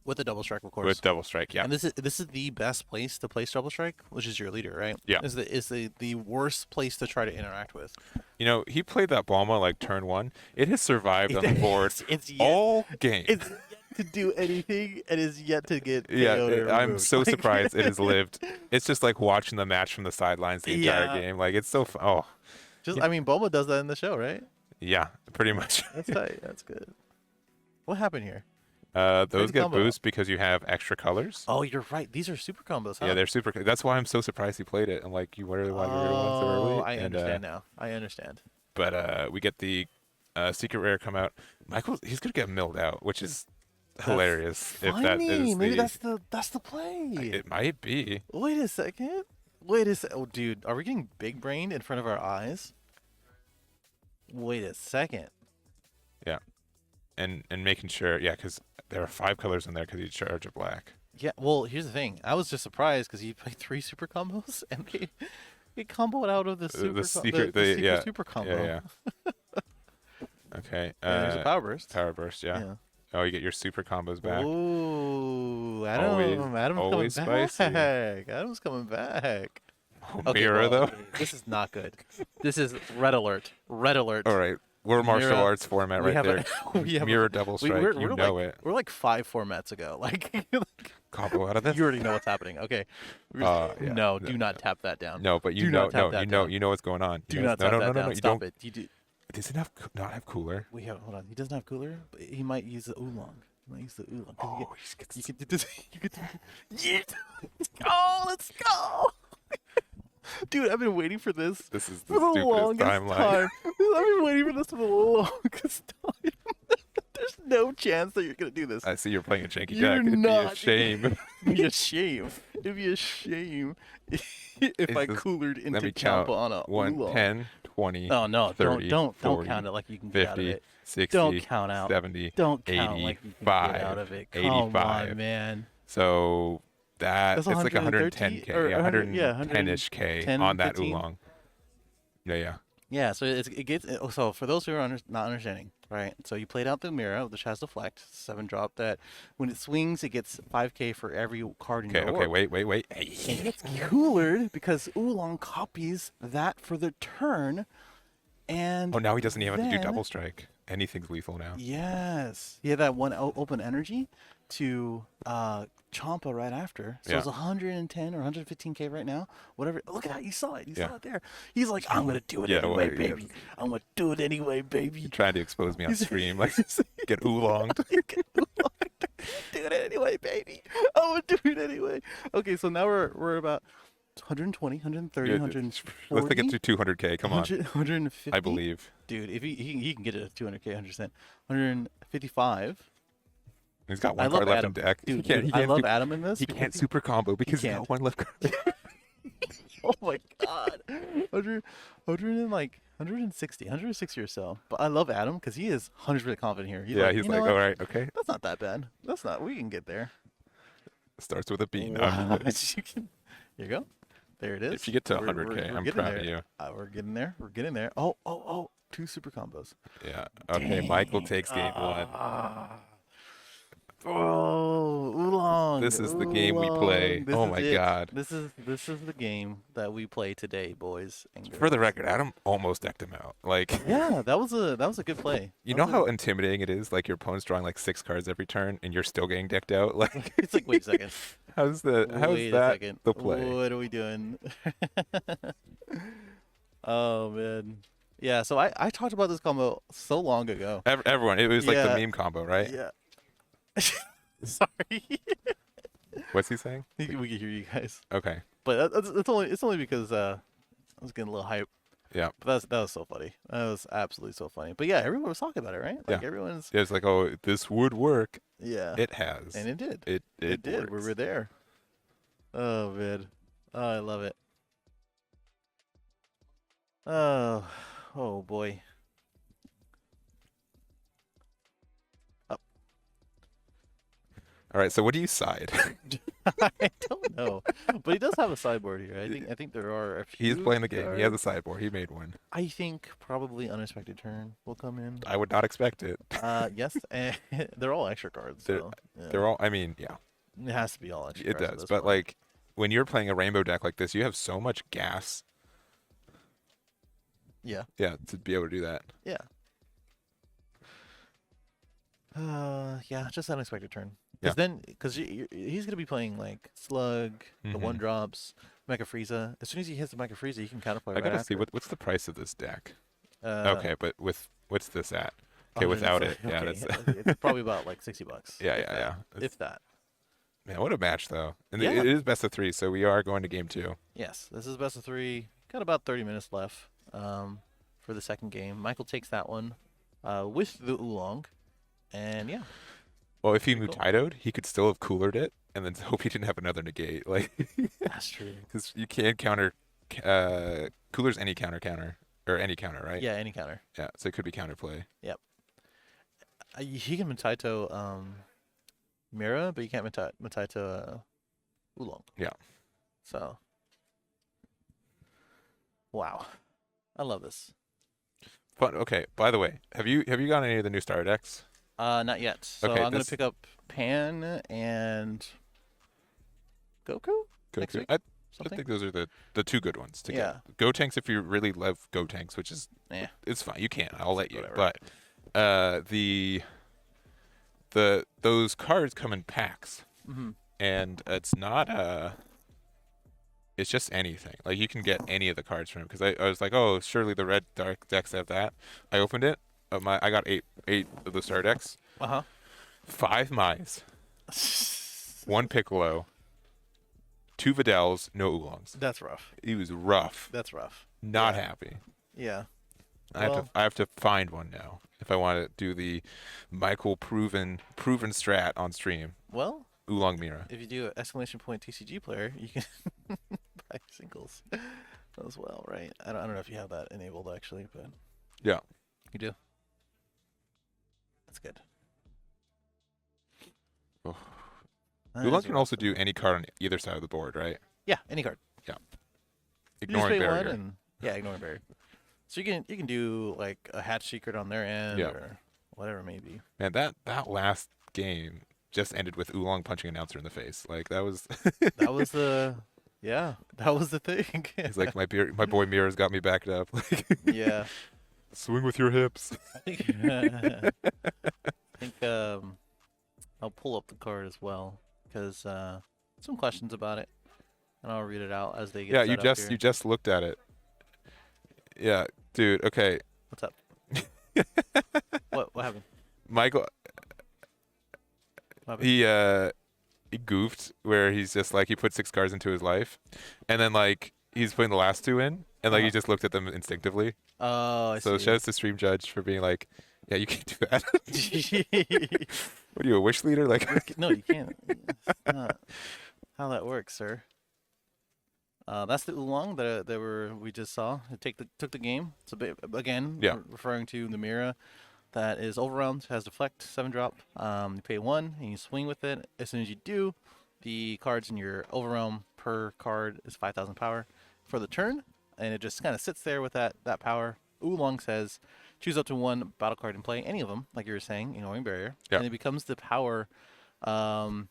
With the double strike, of course. with double strike. Yeah. And this is the best place to place double strike, which is your leader, right? Yeah. Is the worst place to try to interact with. You know, he played that Bulma like turn 1. It has survived on the board It's yet, all game. it's yet to do anything and is yet to get Yeah, KO'd or I'm removed. so Like- surprised it has lived. It's just like watching the match from the sidelines the entire Yeah. game. Like it's so oh, I mean, Bulma does that in the show, right? yeah, pretty much. That's tight. That's good. What happened here? Those Great get combo. boost because you have extra colors. Oh, you're right. These are super combos, huh? Yeah, they're super. That's why I'm so surprised he played it. I'm like, you really want to ones so early. Oh, I And, understand now. I understand. But we get the secret rare come out. He's gonna get milled out, which is hilarious. If that Funny. is Maybe the, that's the play. it might be. Wait a second. Wait a sec. Oh, dude, are we getting big brained in front of our eyes? Wait a second. Yeah, and making sure, yeah, because there are 5 colors in there because you charge a black. Yeah. Well, here's the thing. I was just surprised because he played 3 super combos and It comboed out of the super, the secret, the secret yeah, super combo. yeah. Okay. And there's a power burst. Power burst, yeah. Yeah. Oh, you get your super combos back. Ooh, Always, Adam's always coming spicy. back. Adam's coming back. Okay, Mirror well, though. this is not good. This is red alert. Red alert. All right, we're martial Mirror, arts format right there. We have Mirror double strike. we're You know like, it. We're like 5 formats ago. Like, Combo out of this. you already know what's happening. Okay. Yeah. No, do not tap that down. No, but Do you know, not tap no, that you know, down. you know what's going on. Do You know, not tap that down. You Stop don't. it. You do. Does it not have cooler? We have. Hold on. He doesn't have cooler, but he might use the oolong. He might use the oolong. Oh, You could do this. You could. Yeah. Let's go. Let's go. Dude, I've been waiting for this this is the for the stupidest longest timeline. time. I've been waiting for this for the longest time. There's no chance that you're gonna do this. I see you're playing a janky You're deck. It'd not. be a shame. It'd be a shame. It'd be a shame if I coolered Let into me count. Champa on a 1, oolong. 10, 20, Oh no! 30, don't 40, count it like you can get out of 50, it. 60, Don't count out. 70, Don't count like you can get 85, out of it. Come 85. on, man. So That's it's like 130 110k, or yeah, 100, yeah, 110ish k 10, on that 15. oolong. Yeah. Yeah, so it gets so for those who are not understanding, right? So you played out the Mira, which has deflect, 7-drop. That when it swings, it gets 5k for every card in Okay. your Okay. orb. Wait. And it gets coolered because Oolong copies that for the turn, and Oh, now he doesn't even have to do then- double strike. Anything's lethal now. Yes, he had that one open energy to Champa right after. So Yeah. it's 110 or 115k right now. Whatever. Look at that. You saw it. You Yeah. saw it there. He's like, I'm gonna do it Yeah, anyway, well, yeah. baby. I'm gonna do it anyway, baby. Trying to expose me on He's- stream, like get oolonged. Do it anyway, baby. I'm gonna do it anyway. Okay, so now we're about 120, 130, Yeah, 140. Let's take it to 200k. Come on, 150. I believe. Dude, if he can get it to 200k, 100%. 155. He's got I one love card left Adam. in deck. Dude, He I can't love do- Adam in this. He can't super combo because he's can't. got one left card. Oh my god. 100 and like 160 or so. But I love Adam because he is 100% confident here. He's Yeah, like, he's "You know like, what? all right, okay. That's not that bad. That's not. We can get there. Starts with a B. No, Wow. I'm just- Here you go. There it is. if you get to We're- 100k, we're I'm getting proud there. of you. We're getting there. We're getting there. Oh. 2 super combos. Yeah. Okay, Michael takes game one. Oh, Oolong. This is the game we play. Oolong. This Oh is my it. God. This is the game that we play today, boys and girls. For the record, Adam almost decked him out. Like, Yeah, that was a good play. you That know was how intimidating it is? Like your opponent's drawing like 6 cards every turn, and you're still getting decked out. Like, It's like, wait a second. how's Wait a that second. the play? What are we doing? Oh man. Yeah, so I talked about this combo so long ago. Everyone, it was like Yeah. the meme combo, right? Yeah. Sorry. What's he saying? We can hear you guys, Okay. but it's only because I was getting a little hype. Yeah. But that was so funny. That was absolutely so funny. But yeah, everyone was talking about it, right? Like Yeah. everyone's Yeah, it's like, oh, this would work. yeah. It has. And it did. It It did. We works. were there. Oh man. Oh, I love it. Oh boy. All right. So what do you side? I don't know, but he does have a sideboard here. I think there are a few. He's playing the game. He has a cards. sideboard. He made one. I think probably unexpected turn will come in. I would not expect it. Yes, and they're all extra cards. They're- So, yeah. They're all. I mean, yeah, It has to be all extra. it cards at does. this But point. like, when you're playing a rainbow deck like this, you have so much gas. yeah, Yeah, to be able to do that. yeah. Yeah, just unexpected turn. Yeah. Because he's gonna be playing like Slug, the Mhm. 1-drops, Mecha Frieza. As soon as he hits the Mecha Frieza, he can counterplay. I gotta right see after. what's the price of this deck. Uh, Okay, but what's this at? Okay, 130. without it, yeah, Okay, that's it's probably about like $60. yeah, if yeah, that, yeah. If that. Man, what a match though. And Yeah. it is best of 3, so we are going to game 2. Yes, this is best of 3. Got about 30 minutes left for the second game. Michael takes that one with the Oolong, and yeah. Well, if he Pretty cool. Mutaido'd, he could still have coolered it, and then hope he didn't have another negate. Like, That's true. because you can counter coolers any counter or any counter, right? Yeah, any counter. Yeah, so it could be counterplay. He can Mataito Mira, but you can't Mataito Oolong. Yeah. So Wow. I love this. But okay, by the way, have you got any of the new starter decks? Not yet. So Okay, I'm gonna this pick up Pan and Goku next Goku. week. I Something. think those are the two good ones to get. Yeah. Gotenks if you really love Gotenks, which is Yeah. it's fine. You can. I'll let you. Whatever. But the those cards come in packs, Hmm. and it's not it's just anything. Like you can get any of the cards from it because I was like, oh, surely the red dark decks have that. I opened it. I got eight of the star decks. Uh 5 Mai's, huh. 1 Piccolo, 2 Videls, no Oolongs. That's rough. He was rough. That's rough. Not Yeah. happy. Yeah. I have to find one now if I want to do the Michael proven strat on stream. Well, Oolong Mira. if you do an exclamation point TCG player, you can buy singles as well, right? I don't know if you have that enabled actually, but Yeah. you do. That's good. Oh. That Oolong is can rough. also do any card on either side of the board, right? Yeah, any card. You just Ignoring pay barrier. one and yeah, ignoring barrier. So you can do like a hatch secret on their end Yeah. or whatever it may be. Man, that last game just ended with Oolong punching announcer in the face. Like that was. That was the that was the thing. He's like my boy Mira's got me backed up. Like Yeah. swing with your hips. I think I'll pull up the card as well because some questions about it, and I'll read it out as they get Yeah, set up here. you just looked at it. Yeah, dude. Okay, What's up? What happened? Michael. What happened? He goofed where he's just like he put 6 cards into his life, and then like he's putting the last 2 in, and like he Uh-huh. just looked at them instinctively. Oh, I So see. shout out to Stream Judge for being like, yeah, you can't do that. What are you, a wish leader? Like, No, you can't. That's not how that works, sir. That's the oolong that we just saw. It took the game. It's a bit again. Yeah. Referring to the Mira, that is overwhelmed, has deflect, 7-drop. You pay 1 and you swing with it. As soon as you do, the cards in your overwhelm per card is 5,000 power for the turn, and it just kind of sits there with that power. Oolong says, choose up to 1 battle card and play any of them, like you were saying, ignoring barrier, Yeah. and it becomes the power of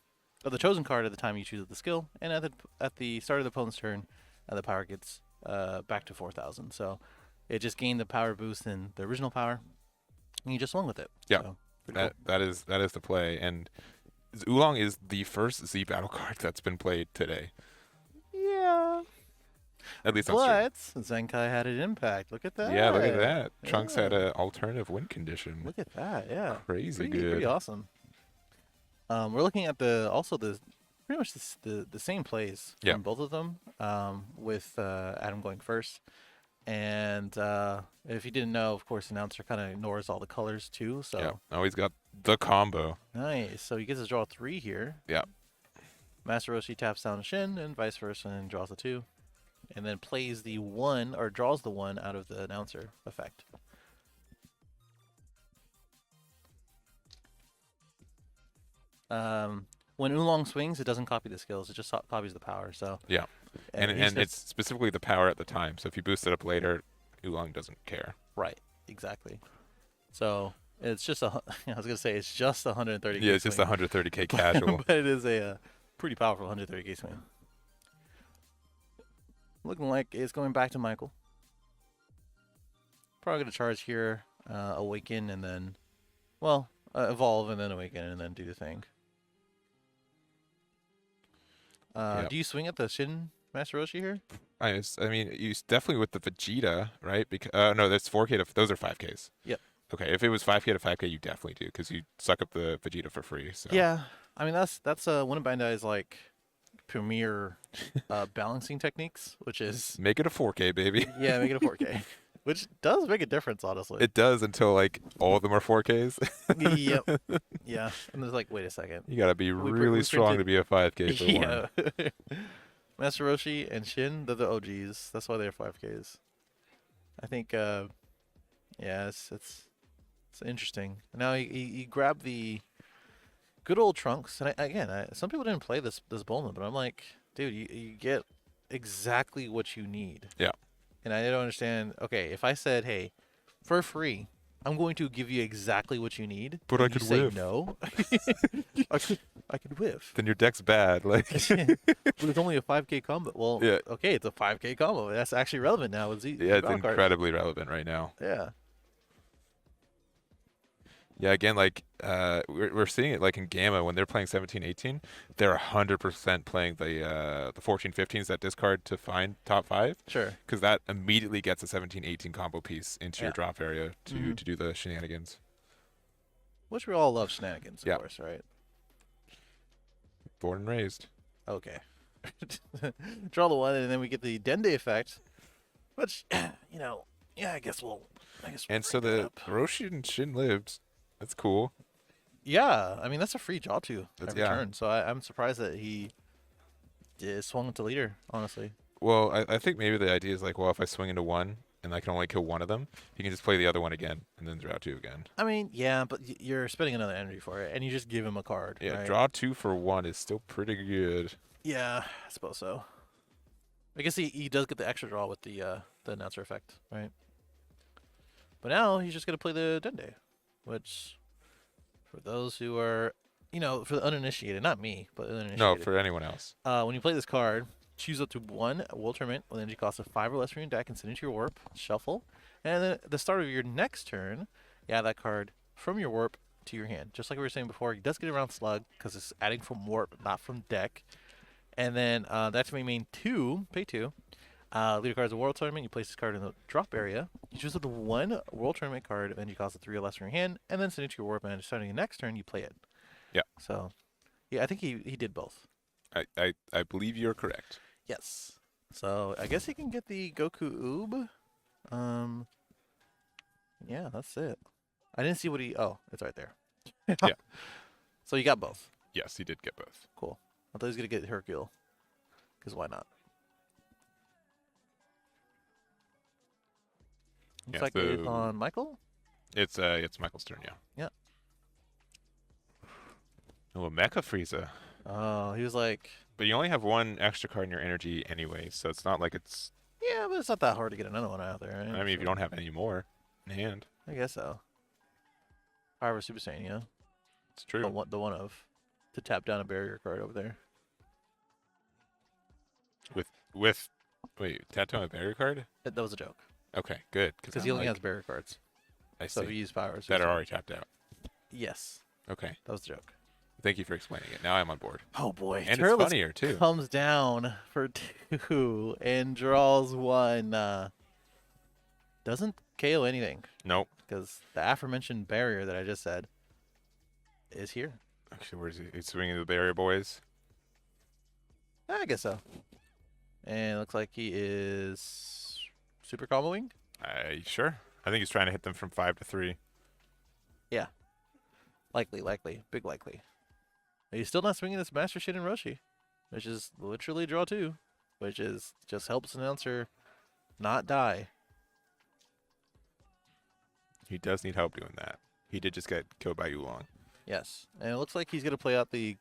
the chosen card at the time you choose the skill, and at the start of the opponent's turn, the power gets back to 4,000. So it just gained the power boost in the original power, and you just swung with it. Yeah. So, pretty cool. that is the play, and Oolong is the first Z battle card that's been played today, Yeah. at least on stream. But Zenkai had an impact. Look at that. Yeah, look at that. Trunks had Yeah. an alternative win condition. Look at that. Yeah. Crazy Pretty good. awesome. We're looking at pretty much the same plays Yeah. from both of them. With Adam going first, and if you didn't know, of course, announcer kind of ignores all the colors too. So Yeah. Now he's got the combo. nice. So he gets to draw 3 here. Yeah. Master Roshi taps down Shin and vice versa and draws the 2, and then plays the 1 or draws the 1 out of the announcer effect. When Oolong swings, it doesn't copy the skills; it just copies the power. So Yeah. And he's it's specifically the power at the time. So if you boost it up later, Oolong doesn't care. right, exactly. So it's just I was gonna say it's just 130. Yeah, it's just 130k casual. but it is a pretty powerful 130k swing. Looking like it's going back to Michael. Probably gonna charge here, awaken, and then, well, evolve and then awaken and then do the thing. Yep. Do you swing at the Shin Master Roshi here? I mean, you definitely with the Vegeta, right? Because no, that's 4k to those are 5ks. Yep. Okay, if it was 5k to 5k, you definitely do because you suck up the Vegeta for free. So Yeah, I mean that's one of Bandai's like premier balancing techniques, which is make it a 4k, baby. yeah, make it a 4K, which does make a difference, honestly. It does until like all of them are 4ks. Yep. Yeah, and there's like, wait a second. You gotta be We really strong to printed- be a 5k for one. Yeah. Master Roshi and Shin, they're the OGs. That's why they're 5Ks. I think, yeah, it's interesting. Now you grab the good old Trunks, and some people didn't play this Bowman, but I'm like, dude, you get exactly what you need. Yeah. and I don't understand. Okay, if I said, "Hey, for free, I'm going to give you exactly what you need," But I and you could say whiff. no, I could whiff. Then your deck's bad. Like, But it's only a 5K combo. Well, yeah, okay, it's a 5K combo. That's actually relevant now with yeah, Z it's battle cards. incredibly relevant right now. Yeah. Yeah, again, like we're seeing it like in Gamma when they're playing 17, 18, they're 100% playing the 14, 15s that discard to find top five, Sure. because that immediately gets a 17, 18 combo piece into your Yeah. drop area Hmm. to do the shenanigans. Which we all love shenanigans, of Yeah, course, right? born and raised. Okay. Draw the one, and then we get the Dende effect, which, yeah, I guess we'll And so bring that the up. Roshin Shin lived. That's cool. Yeah, I mean that's a free draw too That's every yeah. turn. So I'm surprised that he swung into leader. Honestly, Well, I think maybe the idea is like, well, if I swing into one and I can only kill one of them, you can just play the other one again and then draw two again. I mean, yeah, but you're spending another energy for it, and you just give him a card, Yeah, right? draw two for one is still pretty good. Yeah, I suppose so. I guess he does get the extra draw with the announcer effect, right? But now he's just gonna play the Dende, which for those who are, for the uninitiated, not me, but the No, uninitiated. for anyone else. When you play this card, choose up to one World Tournament with energy cost of 5 or less from your deck and send it to your warp, shuffle, and then at the start of your next turn, you add that card from your warp to your hand. Just like we were saying before, he does get around slug because it's adding from warp, not from deck. And then that's main two, pay two. Leader card is a World Tournament. You place this card in the drop area. You choose up to one World Tournament card of energy cost of 3 or less from your hand, and then send it to your warp. And starting the next turn, you play it. Yeah. So, yeah, I think he did both. I believe you're correct. Yes. So I guess he can get the Goku Oob. Yeah, that's it. I didn't see what he. Oh, it's right there. Yeah. So you got both. Yes, he did get both. Cool. I thought he was gonna get Hercule. Because why not? Looks Yeah, like it's so on Michael. it's Michael Stern, yeah. Yeah. Oh, a Mecha Frieza. Oh, he was like, But you only have one extra card in your energy anyway, so it's not like it's. yeah, but it's not that hard to get another one out there. Right? I mean, if So, you don't have any more in hand, I guess so. However, Super Saiyan, yeah. it's true. The one of to tap down a barrier card over there. With wait, tattoo on a barrier card? That was a joke. Okay, good. Because he only has barrier cards. I So see. he used powers. That are already tapped out. Yes, Okay, that was the joke. thank you for explaining it. Now I'm on board. Oh boy, And it's Turles funnier too. comes down for 2 and draws 1. Doesn't KO anything Nope. because the aforementioned barrier that I just said is here. Actually, where's he? He's swinging the barrier boys. I guess so. And it looks like he is super comboing. Sure. I think he's trying to hit them from 5 to 3. Yeah, likely, big likely. He's still not swinging this Master Shin and Roshi, which is literally draw 2, which is just helps announcer not die. He does need help doing that. He did just get killed by Oolong. Yes, and it looks like he's gonna play out the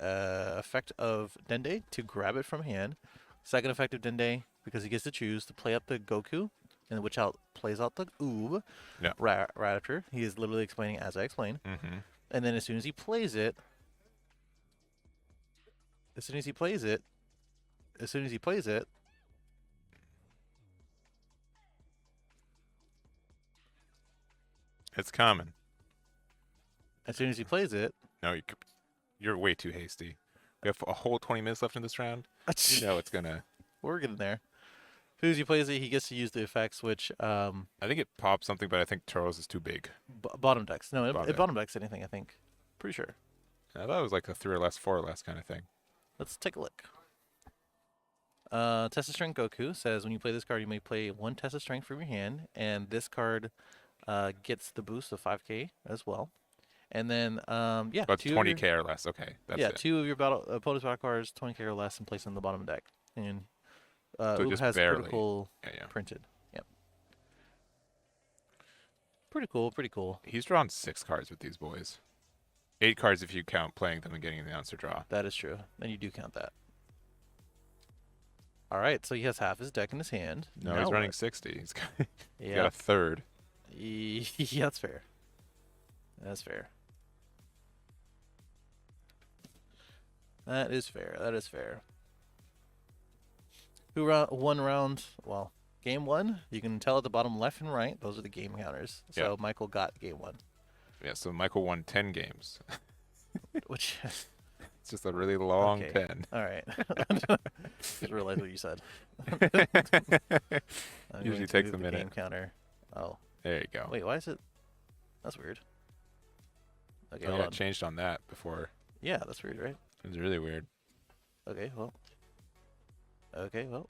effect of Dende to grab it from hand. Second effect of Dende because he gets to choose to play up the Goku, and which plays out the Oob. Yeah. Raptor. He is literally explaining as I explained. Mm-hmm. And then as soon as he plays it, It's coming. no, You're way too hasty. We have a whole 20 minutes left in this round. You know it's gonna. we're getting there. As soon as he plays it, he gets to use the effects, which I think it pops something, but I think Turles is too big. bottom decks. No, Bottom it deck. bottom decks anything. I think. Pretty sure. I thought it was like a 3 or less, 4 or less kind of thing. Let's take a look. Test of Strength Goku says when you play this card, you may play 1 Test of Strength from your hand, and this card gets the boost of 5K as well. And then, yeah, But 20K 20k or less. Okay, that's it. 2 of your opponent's battle cards, 20K or less, and place them in the bottom of the deck. And So Oob just has barely. critical Yeah. printed. Yep. Pretty cool. He's drawn 6 cards with these boys. 8 cards if you count playing them and getting the announcer draw. That is true. Then you do count that. All right, so he has half his deck in his hand. No, Now he's running what? 60. He's got Yeah, a third. yeah, that's fair. That's fair. That is fair. That is fair. Who won round? Well, game one. You can tell at the bottom left and right. Those are the game counters. So Yep. Michael got game one, Yeah, so Michael won 10 games. which It's just a really long okay. 10. All right. Just realized what you said. I'm going Usually to takes move a the minute. game counter. Oh, There you go. wait. Why is it? That's weird. Okay, Oh, hold yeah, on. it changed on that before. Yeah, that's weird, right? It was really weird. Okay, well. Okay, well.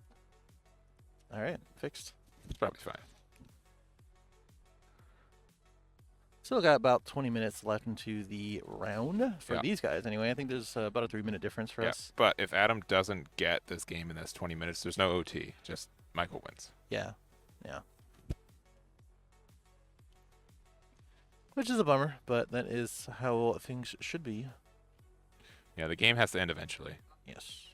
All right, fixed. It's probably fine. Still got about 20 minutes left into the round for Yeah. these guys. Anyway, I think there's about a 3-minute difference for Yeah, us. but if Adam doesn't get this game in this 20 minutes, there's no OT. Just Michael wins. Yeah, yeah. Which is a bummer, but that is how things should be. Yeah, the game has to end eventually. Yes.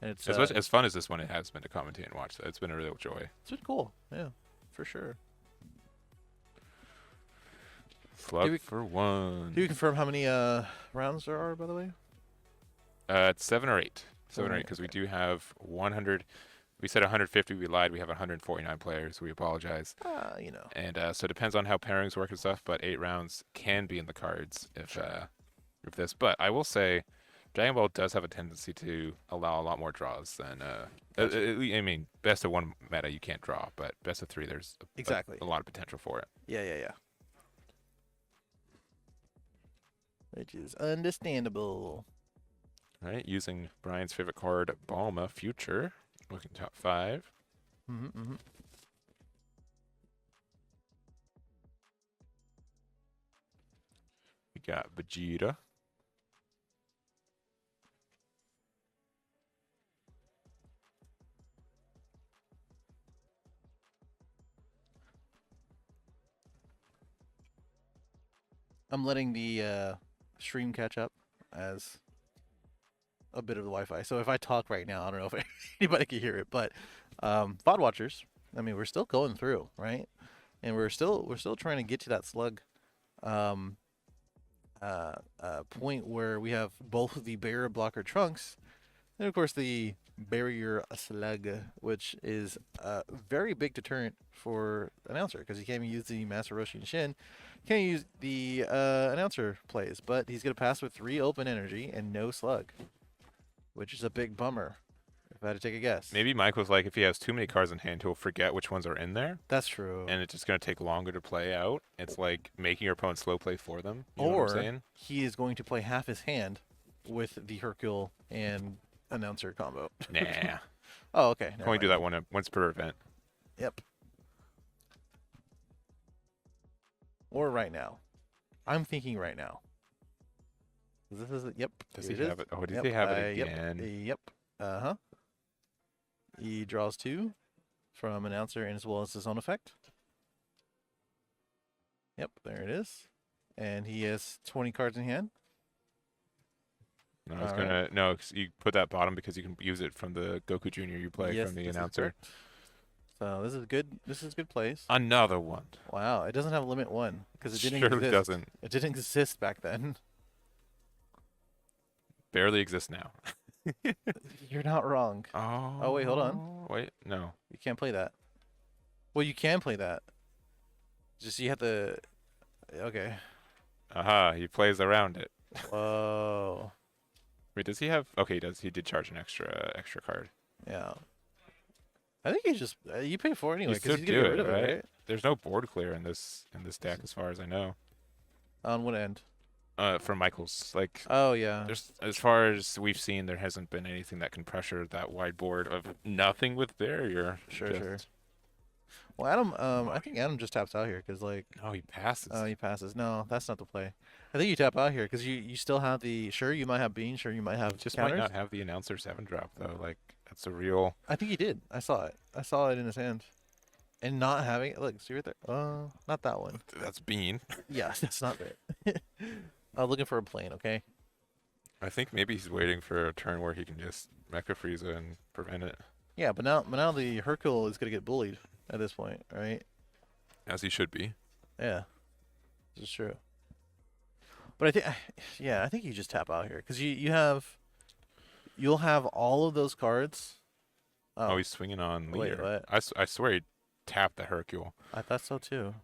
And it's As much as fun as this one it has been to commentate and watch, it's been a real joy. it's been cool. Yeah, for sure. Slug for one. Do you confirm how many rounds there are, by the way? It's 7 or 8. 7 or 8 8, because we okay. do have 100. We said 150. We lied. We have 149 players. We apologize. You know. And so it depends on how pairings work and stuff. But 8 rounds can be in the cards if this. But I will say, Dragon Ball does have a tendency to allow a lot more draws than. I mean, best of 1 meta you can't draw, but best of 3 there's Exactly. a lot of potential for it. Yeah, yeah, yeah. Which is understandable. All right, using Brian's favorite card, Balma Future. Looking top 5. Mm-hmm, mm-hmm. We got Vegeta. I'm letting the stream catch up as a bit of the Wi-Fi. So if I talk right now, I don't know if anybody can hear it, but VOD watchers, I mean, we're still going through, right? And we're still trying to get to that slug point where we have both the barrier blocker trunks and of course the barrier slug, which is a very big deterrent for announcer because he can't use the Master Roshi and Shin, can't use the announcer plays, but he's gonna pass with 3 open energy and no slug, which is a big bummer. If I had to take a guess, Maybe Mike was like, if he has too many cards in hand, he'll forget which ones are in there, that's true. and it's just going to take longer to play out. It's like making your opponent slow play for them. You know what I'm Or saying? he is going to play half his hand with the Hercule and announcer combo. Nah. Oh, okay. Can only do that once per event. Yep. Or right now. I'm thinking right now. This is it. Yep. Does here he is. have it? Oh, does Yep. he have it Yep. again? Yep. Uh-huh. He draws 2 from announcer and as well as his own effect. Yep, there it is. And he has 20 cards in hand. No, I was All gonna no. 'Cause you put that bottom because you can use it from the Goku Junior you play Yes, from the this is announcer. correct. So this is good. This is good plays. Another one. Wow, it doesn't have limit 1 because it didn't Surely exist. doesn't. It didn't exist back then. Barely exists now. You're not wrong. Oh. wait, hold on. Wait, no. You can't play that. Well, you can play that. Just you have to. Okay. Aha, he plays around it. Whoa. Wait, does he have? Okay, he does. He did charge an extra card. Yeah. I think you just you pay for it anyway You because still he's do gonna get it, rid of right? it, right? There's no board clear in this deck, as far as I know. On what end? For Michael's, like, Oh yeah. there's as far as we've seen, there hasn't been anything that can pressure that wide board of nothing with barrier. Sure, Just- sure. Well, Adam. I think Adam just taps out here because like. Oh, he passes. Oh, he passes. No, that's not the play. I think you tap out here because you still have the. Sure, you might have Bean. Sure, you might have Just counters. might not have the announcer 7 drop though. Like, that's a real. I think he did. I saw it. I saw it in his hand. And not having it. Look, see right there. Not that one. That's Bean. Yeah, that's not it. Looking for a plane. Okay. I think maybe he's waiting for a turn where he can just Mecha Frieza and prevent it, Yeah, but now the Hercule is gonna get bullied at this point, right? as he should be. Yeah, this is true. But I think, yeah, I think you just tap out here because you'll have all of those cards. Oh, Oh, he's swinging on wait, leader. what? I swear he tapped the Hercule. I thought so too,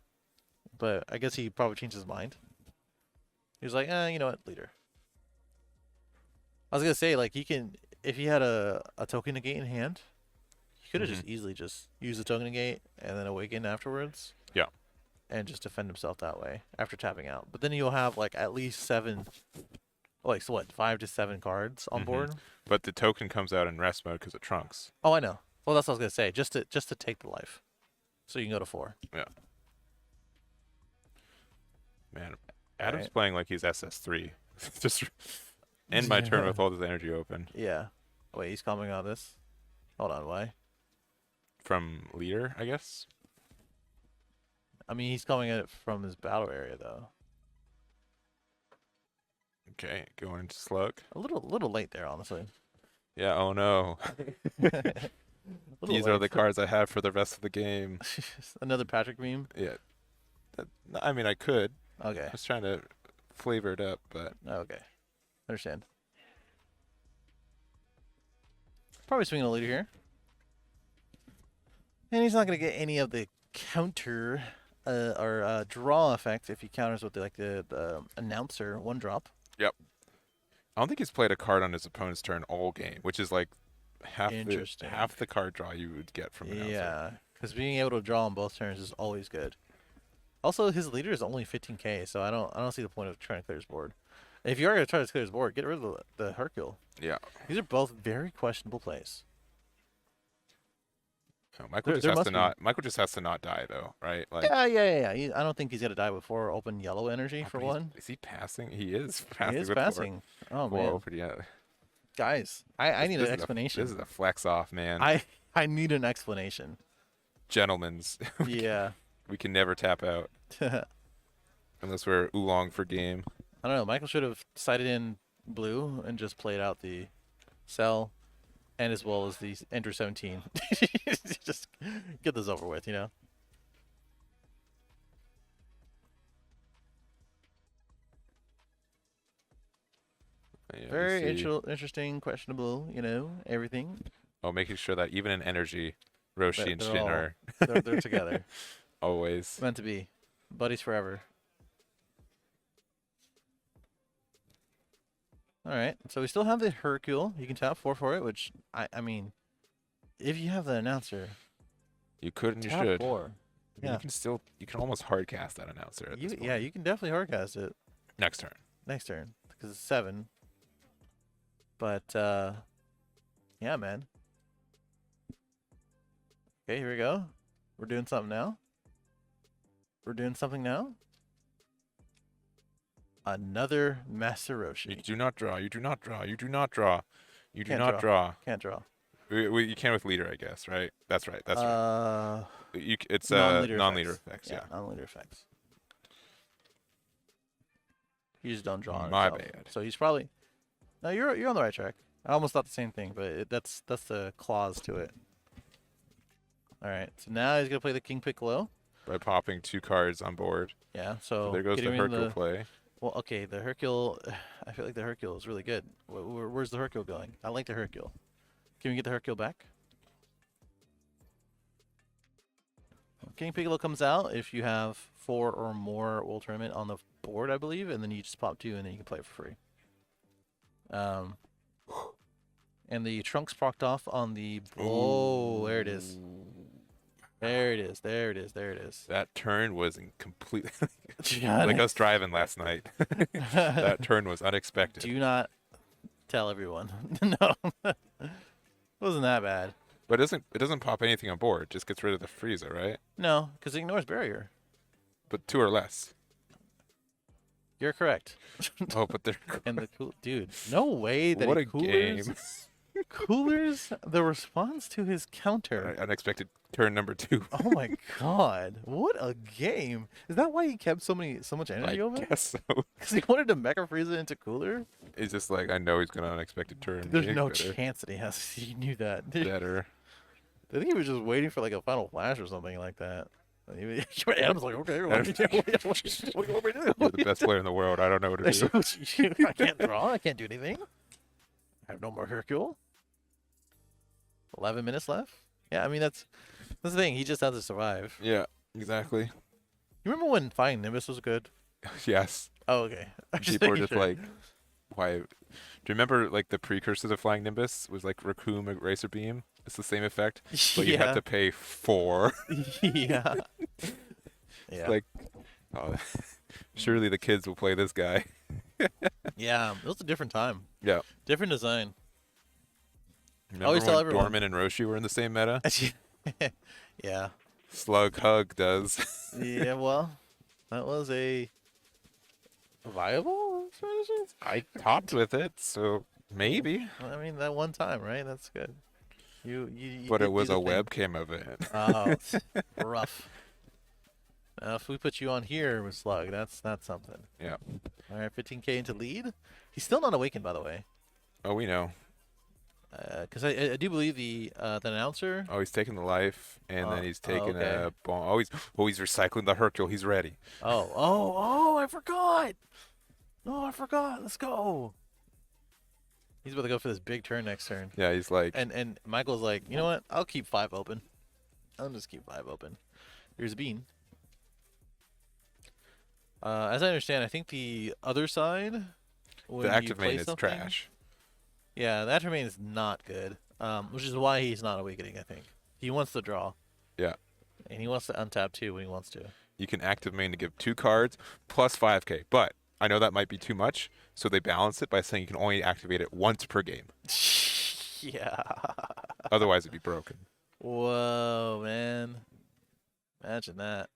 but I guess he probably changed his mind. He was like, you know what, leader. I was gonna say like he can if he had a token negate in hand, he could have just easily just used the token negate and then awaken afterwards. Yeah. And just defend himself that way after tapping out. But then you'll have like at least 7, like so what, 5 to 7 cards on board. But the token comes out in rest mode because of Trunks. Oh, I know. Well, that's what I was gonna say. Just to take the life, so you can go to 4. Yeah. Man, Adam's playing like he's SS3. Just end my turn with all this energy open. Yeah. Wait, he's coming on this. Hold on, why? From leader, I guess. I mean, he's coming at it from his battle area though. Okay, going into slug. A little late there, honestly. Yeah. Oh no. These are the cards I have for the rest of the game. Another Patrick meme. Yeah. I mean, I could. Okay. I was trying to flavor it up, but Okay. Understand. Probably swinging a leader here. And he's not going to get any of the counter or draw effects if he counters with the announcer 1-drop. Yep. I don't think he's played a card on his opponent's turn all game, which is like half the card draw you would get from announcer. Yeah, because being able to draw on both turns is always good. Also, his leader is only 15k, so I don't see the point of trying to clear his board. If you are going to try to clear his board, get rid of the Hercule. Yeah. These are both very questionable plays. No, Michael just has to not die though, right? Like, yeah. I don't think he's gonna die before open yellow energy for one. Is he passing? He is passing. He is passing. Oh man. Open, yeah. Guys, I need an explanation. This is a flex off, man. I need an explanation. Gentlemen's. Yeah. We can never tap out unless we're oolong for game. I don't know. Michael should have sided in blue and just played out the cell, and as well as the enter 17. Just get this over with, you know. Yeah, very interesting, questionable, you know, everything. Oh, making sure that even in energy, Roshi and Shin are they're together. Always meant to be buddies forever. All right, so we still have the Hercule. You can tap 4 for it, which I mean, if you have the announcer, you could and you tap should. 4. I mean, Yeah, you can almost hard cast that announcer. At this point. Yeah, you can definitely hardcast it Next turn. next turn because it's 7. But yeah, man. Okay, here we go. We're doing something now. Another Master Roshi. You do not draw. You do not draw. You do not draw. You do Can't not draw. Can't draw. You can with leader, I guess, right? That's right. That's right. It's non-leader effects. Yeah. Non-leader effects. You just don't draw. My himself. bad. So he's probably. No, you're on the right track. I almost thought the same thing, but that's the clause to it. All right. So now he's gonna play the King Piccolo. By popping 2 cards on board. Yeah. So there goes the Hercule play. Well, okay. The Hercule. I feel like the Hercule is really good. Where's the Hercule going? I like the Hercule. Can we get the Hercule back? King Piccolo comes out if you have 4 or more World Tournament on the board, I believe, and then you just pop 2 and then you can play it for free. And the Trunks procced off on the... Oh, there it is. There it is. There it is. There it is. That turn was completely... like us driving last night. That turn was unexpected. Do not tell everyone. No. Wasn't that bad. But it doesn't pop anything on board. It just gets rid of the Frieza, right? No, because it ignores barrier. But 2 or less. You're correct. Oh, but they're... And the dude, no way that what he a game. coolers the response to his counter. Unexpected turn number 2. Oh my god, what a game! Is that why he kept so much I energy over? guess so. Because he wanted to Mecha Frieza into Cooler? It's just like, I know he's going to unexpected turn. There's Jake no better. chance that he has. He knew that. Better. I think he was just waiting for like a final flash or something like that. Adam's like, okay, what do you want me to do? You're the best player in the world. I don't know what to do. I can't draw. I can't do anything. I have no more Hercule. 11 minutes left. Yeah, I mean that's the thing. He just has to survive. Yeah, exactly. You remember when Flying Nimbus was good? Yes. Oh, okay. People were just like, why? Do you remember like the precursor to Flying Nimbus was like Raccoon Racer Beam? It's the same effect, but you have to pay 4. Yeah. Yeah. Like, oh, surely the kids will play this guy. Yeah, it was a different time. Yeah. Different design. Remember Always tell when everyone. Dorman and Roshi were in the same meta? Yeah. Slug Hug does. Yeah, well, that was a viable strategy. I topped with it, so maybe. I mean, that one time, right? That's good. You But did it was do a the thing. webcam event. Oh, it's rough. If we put you on here with Slug, that's something. Yeah. All right, 15K into lead. He's still not awakened, by the way. Oh, we know. Because I do believe the announcer. Oh, he's taking the life, and then he's taking okay. a bomb. Oh, he's recycling the Hercule. He's ready. Oh! I forgot. No, I forgot. Let's go. He's about to go for this big turn next turn. Yeah, he's like, And Michael's like, you know what? I'll keep 5 open. I'll just keep 5 open. Here's a bean. As I understand, I think the other side, when the active you play main is something, trash. Yeah, the active main is not good. Which is why he's not awakening. I think he wants to draw. Yeah. And he wants to untap too when he wants to. You can active main to give 2 cards plus 5k, but I know that might be too much, so they balance it by saying you can only activate it once per game. Yeah. Otherwise, it'd be broken. Whoa, man. Imagine that.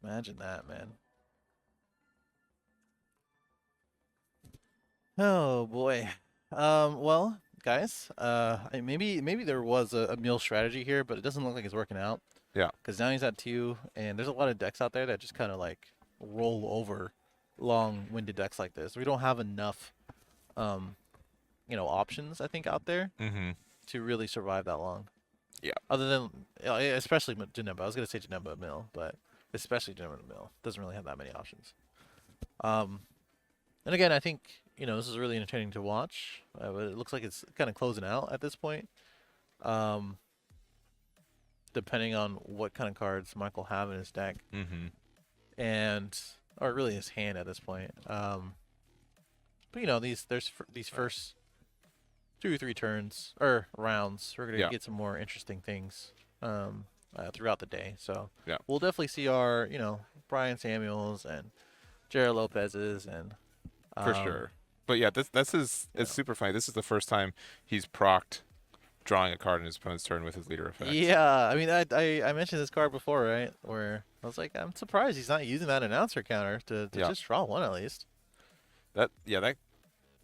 Imagine that, man. Oh boy. Well, guys, maybe there was a meal strategy here, but it doesn't look like it's working out. Yeah. Because now he's at 2, and there's a lot of decks out there that just kind of like roll over long-winded decks like this. We don't have enough, options I think out there Mm-hmm. to really survive that long. Yeah. Other than, especially Janemba. I was gonna say Janemba Mill, but especially Janemba Mill doesn't really have that many options. And again, I think this is really entertaining to watch, but it looks like it's kind of closing out at this point. Depending on what kind of cards Michael have in his deck, or really his hand at this point. But these first 2 or 3 turns or rounds, we're gonna get some more interesting things throughout the day. So we'll definitely see our Brian Samuels and Jared Lopez's and for sure. But yeah, this is it's super funny. This is the first time he's procced drawing a card in his opponent's turn with his leader effect. Yeah, I mean, I mentioned this card before, right? Where I was like, I'm surprised he's not using that announcer counter to just draw 1 at least. That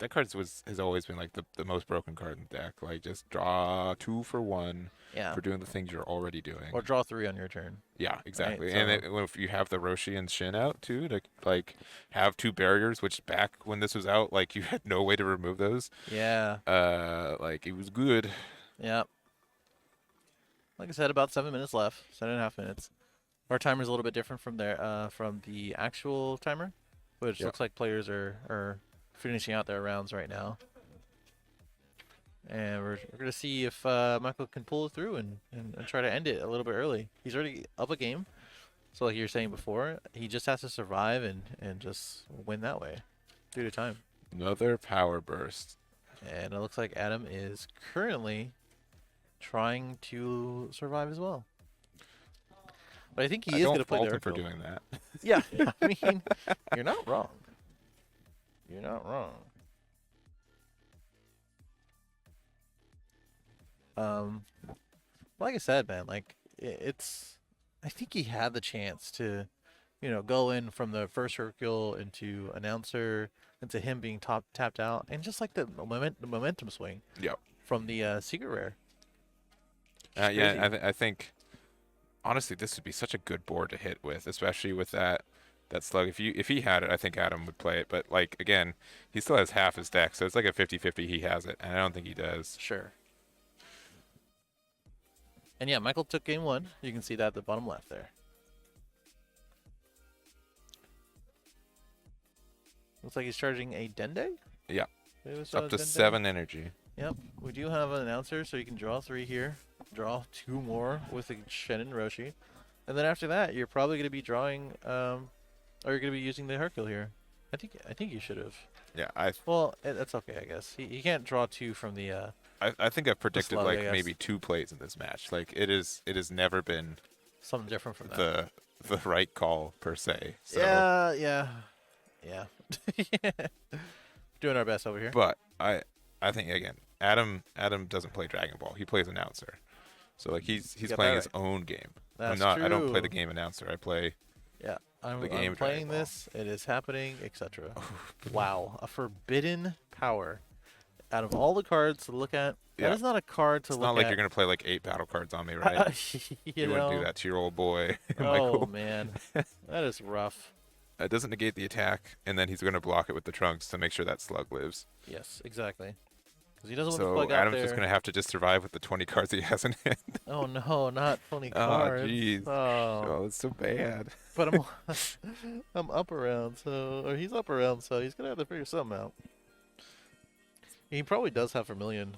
card has always been like the most broken card in the deck. Like just draw 2 for 1 for doing the things you're already doing. Or draw 3 on your turn. Yeah, exactly. Right, and if you have the Roshi and Shin out too, to like have 2 barriers, which back when this was out, like you had no way to remove those. Yeah. Like it was good. Yeah. Like I said, about 7 minutes left. 7.5 minutes. Our timer's a little bit different from the actual timer, which looks like players are finishing out their rounds right now. And we're gonna see if Michael can pull it through and try to end it a little bit early. He's already up a game, so like you were saying before, he just has to survive and just win that way due to time. Another power burst. And it looks like Adam is currently trying to survive as well. But I think he is going to play the for doing that. Yeah, I mean, you're not wrong. You're not wrong. Like I said, man, like it's. I think he had the chance to, go in from the first Hercule into announcer into him being tapped out, and just like the momentum swing. Yep. from the secret rare. Yeah, I think honestly this would be such a good board to hit with, especially with that slug. If he had it, I think Adam would play it. But like again, he still has half his deck, so it's like a 50-50 he has it, and I don't think he does. Sure. And yeah, Michael took game 1. You can see that at the bottom left there. Looks like he's charging a Dende? Yeah. Maybe it's Up to Dende? 7 energy. Yep. We do have an announcer, so you can draw 3 here. Draw 2 more with the Shannon Roshi. And then after that, you're probably going to be drawing, or you're going to be using the Hercule here. I think you should have. Yeah, Well, that's okay, I guess. He can't draw 2 from the. I think I've predicted slug, like maybe 2 plays in this match. Like it has never been Something different from that. the right call per se. So. Yeah. Doing our best over here. But I think again, Adam doesn't play Dragon Ball. He plays announcer. So like he's playing his own game. That's I don't play true. the game announcer. I play Yeah, I'm the game playing Dragon Ball. this. It is happening, etc. Wow, a forbidden power. Out of all the cards to look at, Yeah. that is not a card to It's look not like at. you're gonna play like 8 battle cards on me, right? You wouldn't do that to your old boy, Oh Michael. man, that is rough. It doesn't negate the attack, and then he's gonna block it with the trunks to make sure that slug lives. Yes, exactly. Because he doesn't want So to plug out Adam's there. just gonna have to just survive with the 20 cards he has in hand. Oh no, not 20 Oh cards. jeez. Oh, Oh, it's so bad. but I'm up around, or he's up around, so he's gonna have to figure something out. He probably does have Vermilion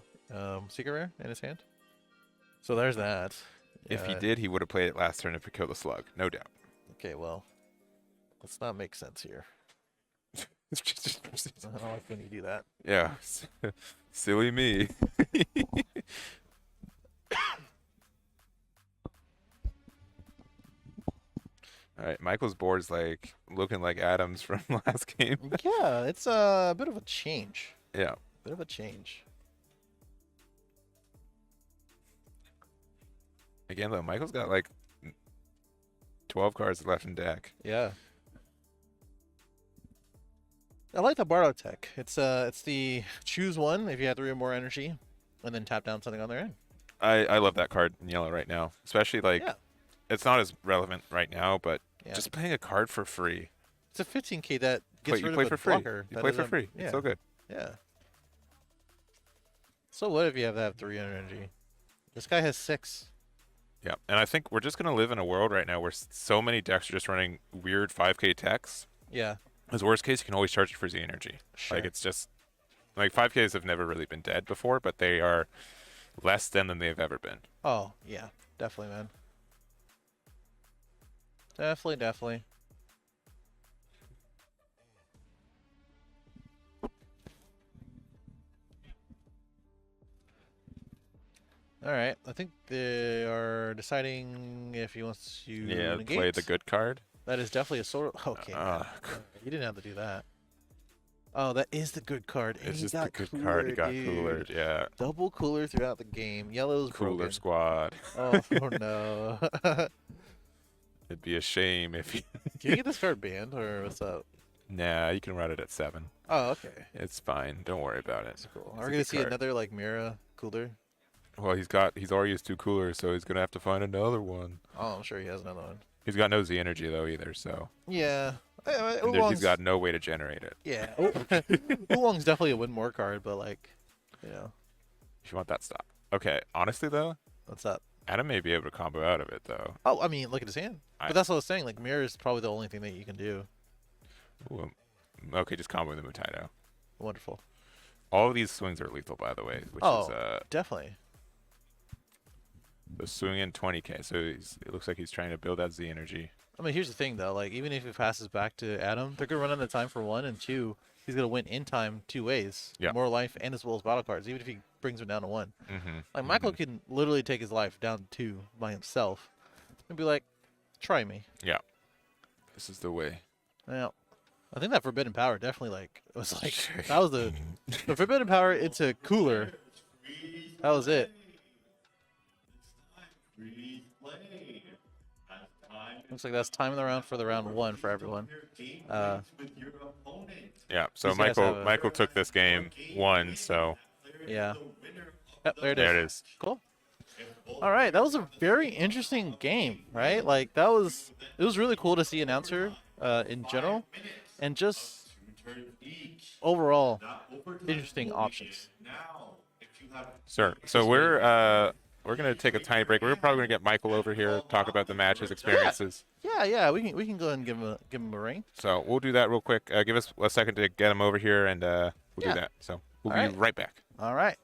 Secret Rare in his hand. So there's that. If he did, he would have played it last turn if he killed the slug, no doubt. Okay, well, let's not make sense here. I don't like when you do that. Yeah, silly me. All right, Michael's board's like looking like Adam's from last game. Yeah, it's a bit of a change. Yeah. Bit of a change. Again, though, Michael's got like 12 cards left in deck. Yeah. I like the Bardo tech. It's the choose one if you have 3 or more energy, and then tap down something on their end. I love that card in yellow right now, especially like Yeah. it's not as relevant right now, but Yeah. just playing a card for free. It's a 15k that gets You rid play of for a free. blocker. You that play for doesn't- free. Yeah. It's so good. Yeah. So what if you have to have 3 energy? This guy has 6. Yeah, and I think we're just gonna live in a world right now where so many decks are just running weird 5k techs. Yeah. As worst case, you can always charge it for Z energy. Sure. Like it's just like 5ks have never really been dead before, but they are less than they've ever been. Oh, yeah. Definitely, man. Definitely. All right. I think they are deciding if he wants to negate. Play the good card. That is definitely a sort of... Okay. You didn't have to do that. Oh, that is the good card. And It's he just got the good cooler, card. He got dude. cooler. Yeah. Double cooler throughout the game. Yellow's Cooler broken. squad. Oh, no. It'd be a shame if you. Can you get this card banned, or what's up? Nah, you can run it at 7. Oh, okay. It's fine. Don't worry about it. That's cool. It's Are a we going good to see card. another, like, Mira cooler? Well, he's already used 2 coolers, so he's gonna have to find another one. Oh, I'm sure he has another one. He's got no Z energy though either, so Yeah. he's got no way to generate it. Yeah. Oolong's definitely a win more card, but, like, you know, If you want that stop. Okay, honestly though, what's up? Adam may be able to combo out of it though. Oh, I mean, look at his hand. But that's what I was saying. Like, Mirror is probably the only thing that you can do. Ooh, okay, just comboing the Mutaito. Wonderful. All of these swings are lethal, by the way, which Oh, is definitely. the swing in 20k. So it looks like he's trying to build that Z energy. I mean, here's the thing, though. Like, even if it passes back to Adam, they're going to run out of time for 1, and 2, he's going to win in time 2 ways. Yeah. More life and as well as battle cards, even if he brings him down to 1. Mm-hmm. Like, Michael can literally take his life down to 2 by himself and be like, try me. Yeah, this is the way. Now, I think that Forbidden Power definitely, like, was like, that was the Forbidden Power into Cooler. That was it. Looks like that's time of the round for the round 1 for everyone. Yeah, so These guys have a- Michael took this game 1, so Yeah. Yep, there it is. There it is. Cool. All right, that was a very interesting game, right? Like it was really cool to see announcer in general, and just overall interesting options. Sure. So we're gonna take a tiny break. We're probably gonna get Michael over here, talk about the match, his experiences. Yeah, we can go ahead and give him a ring. So we'll do that real quick. Give us a second to get him over here, and we'll Yeah. do that. So we'll All be right. right back. All right.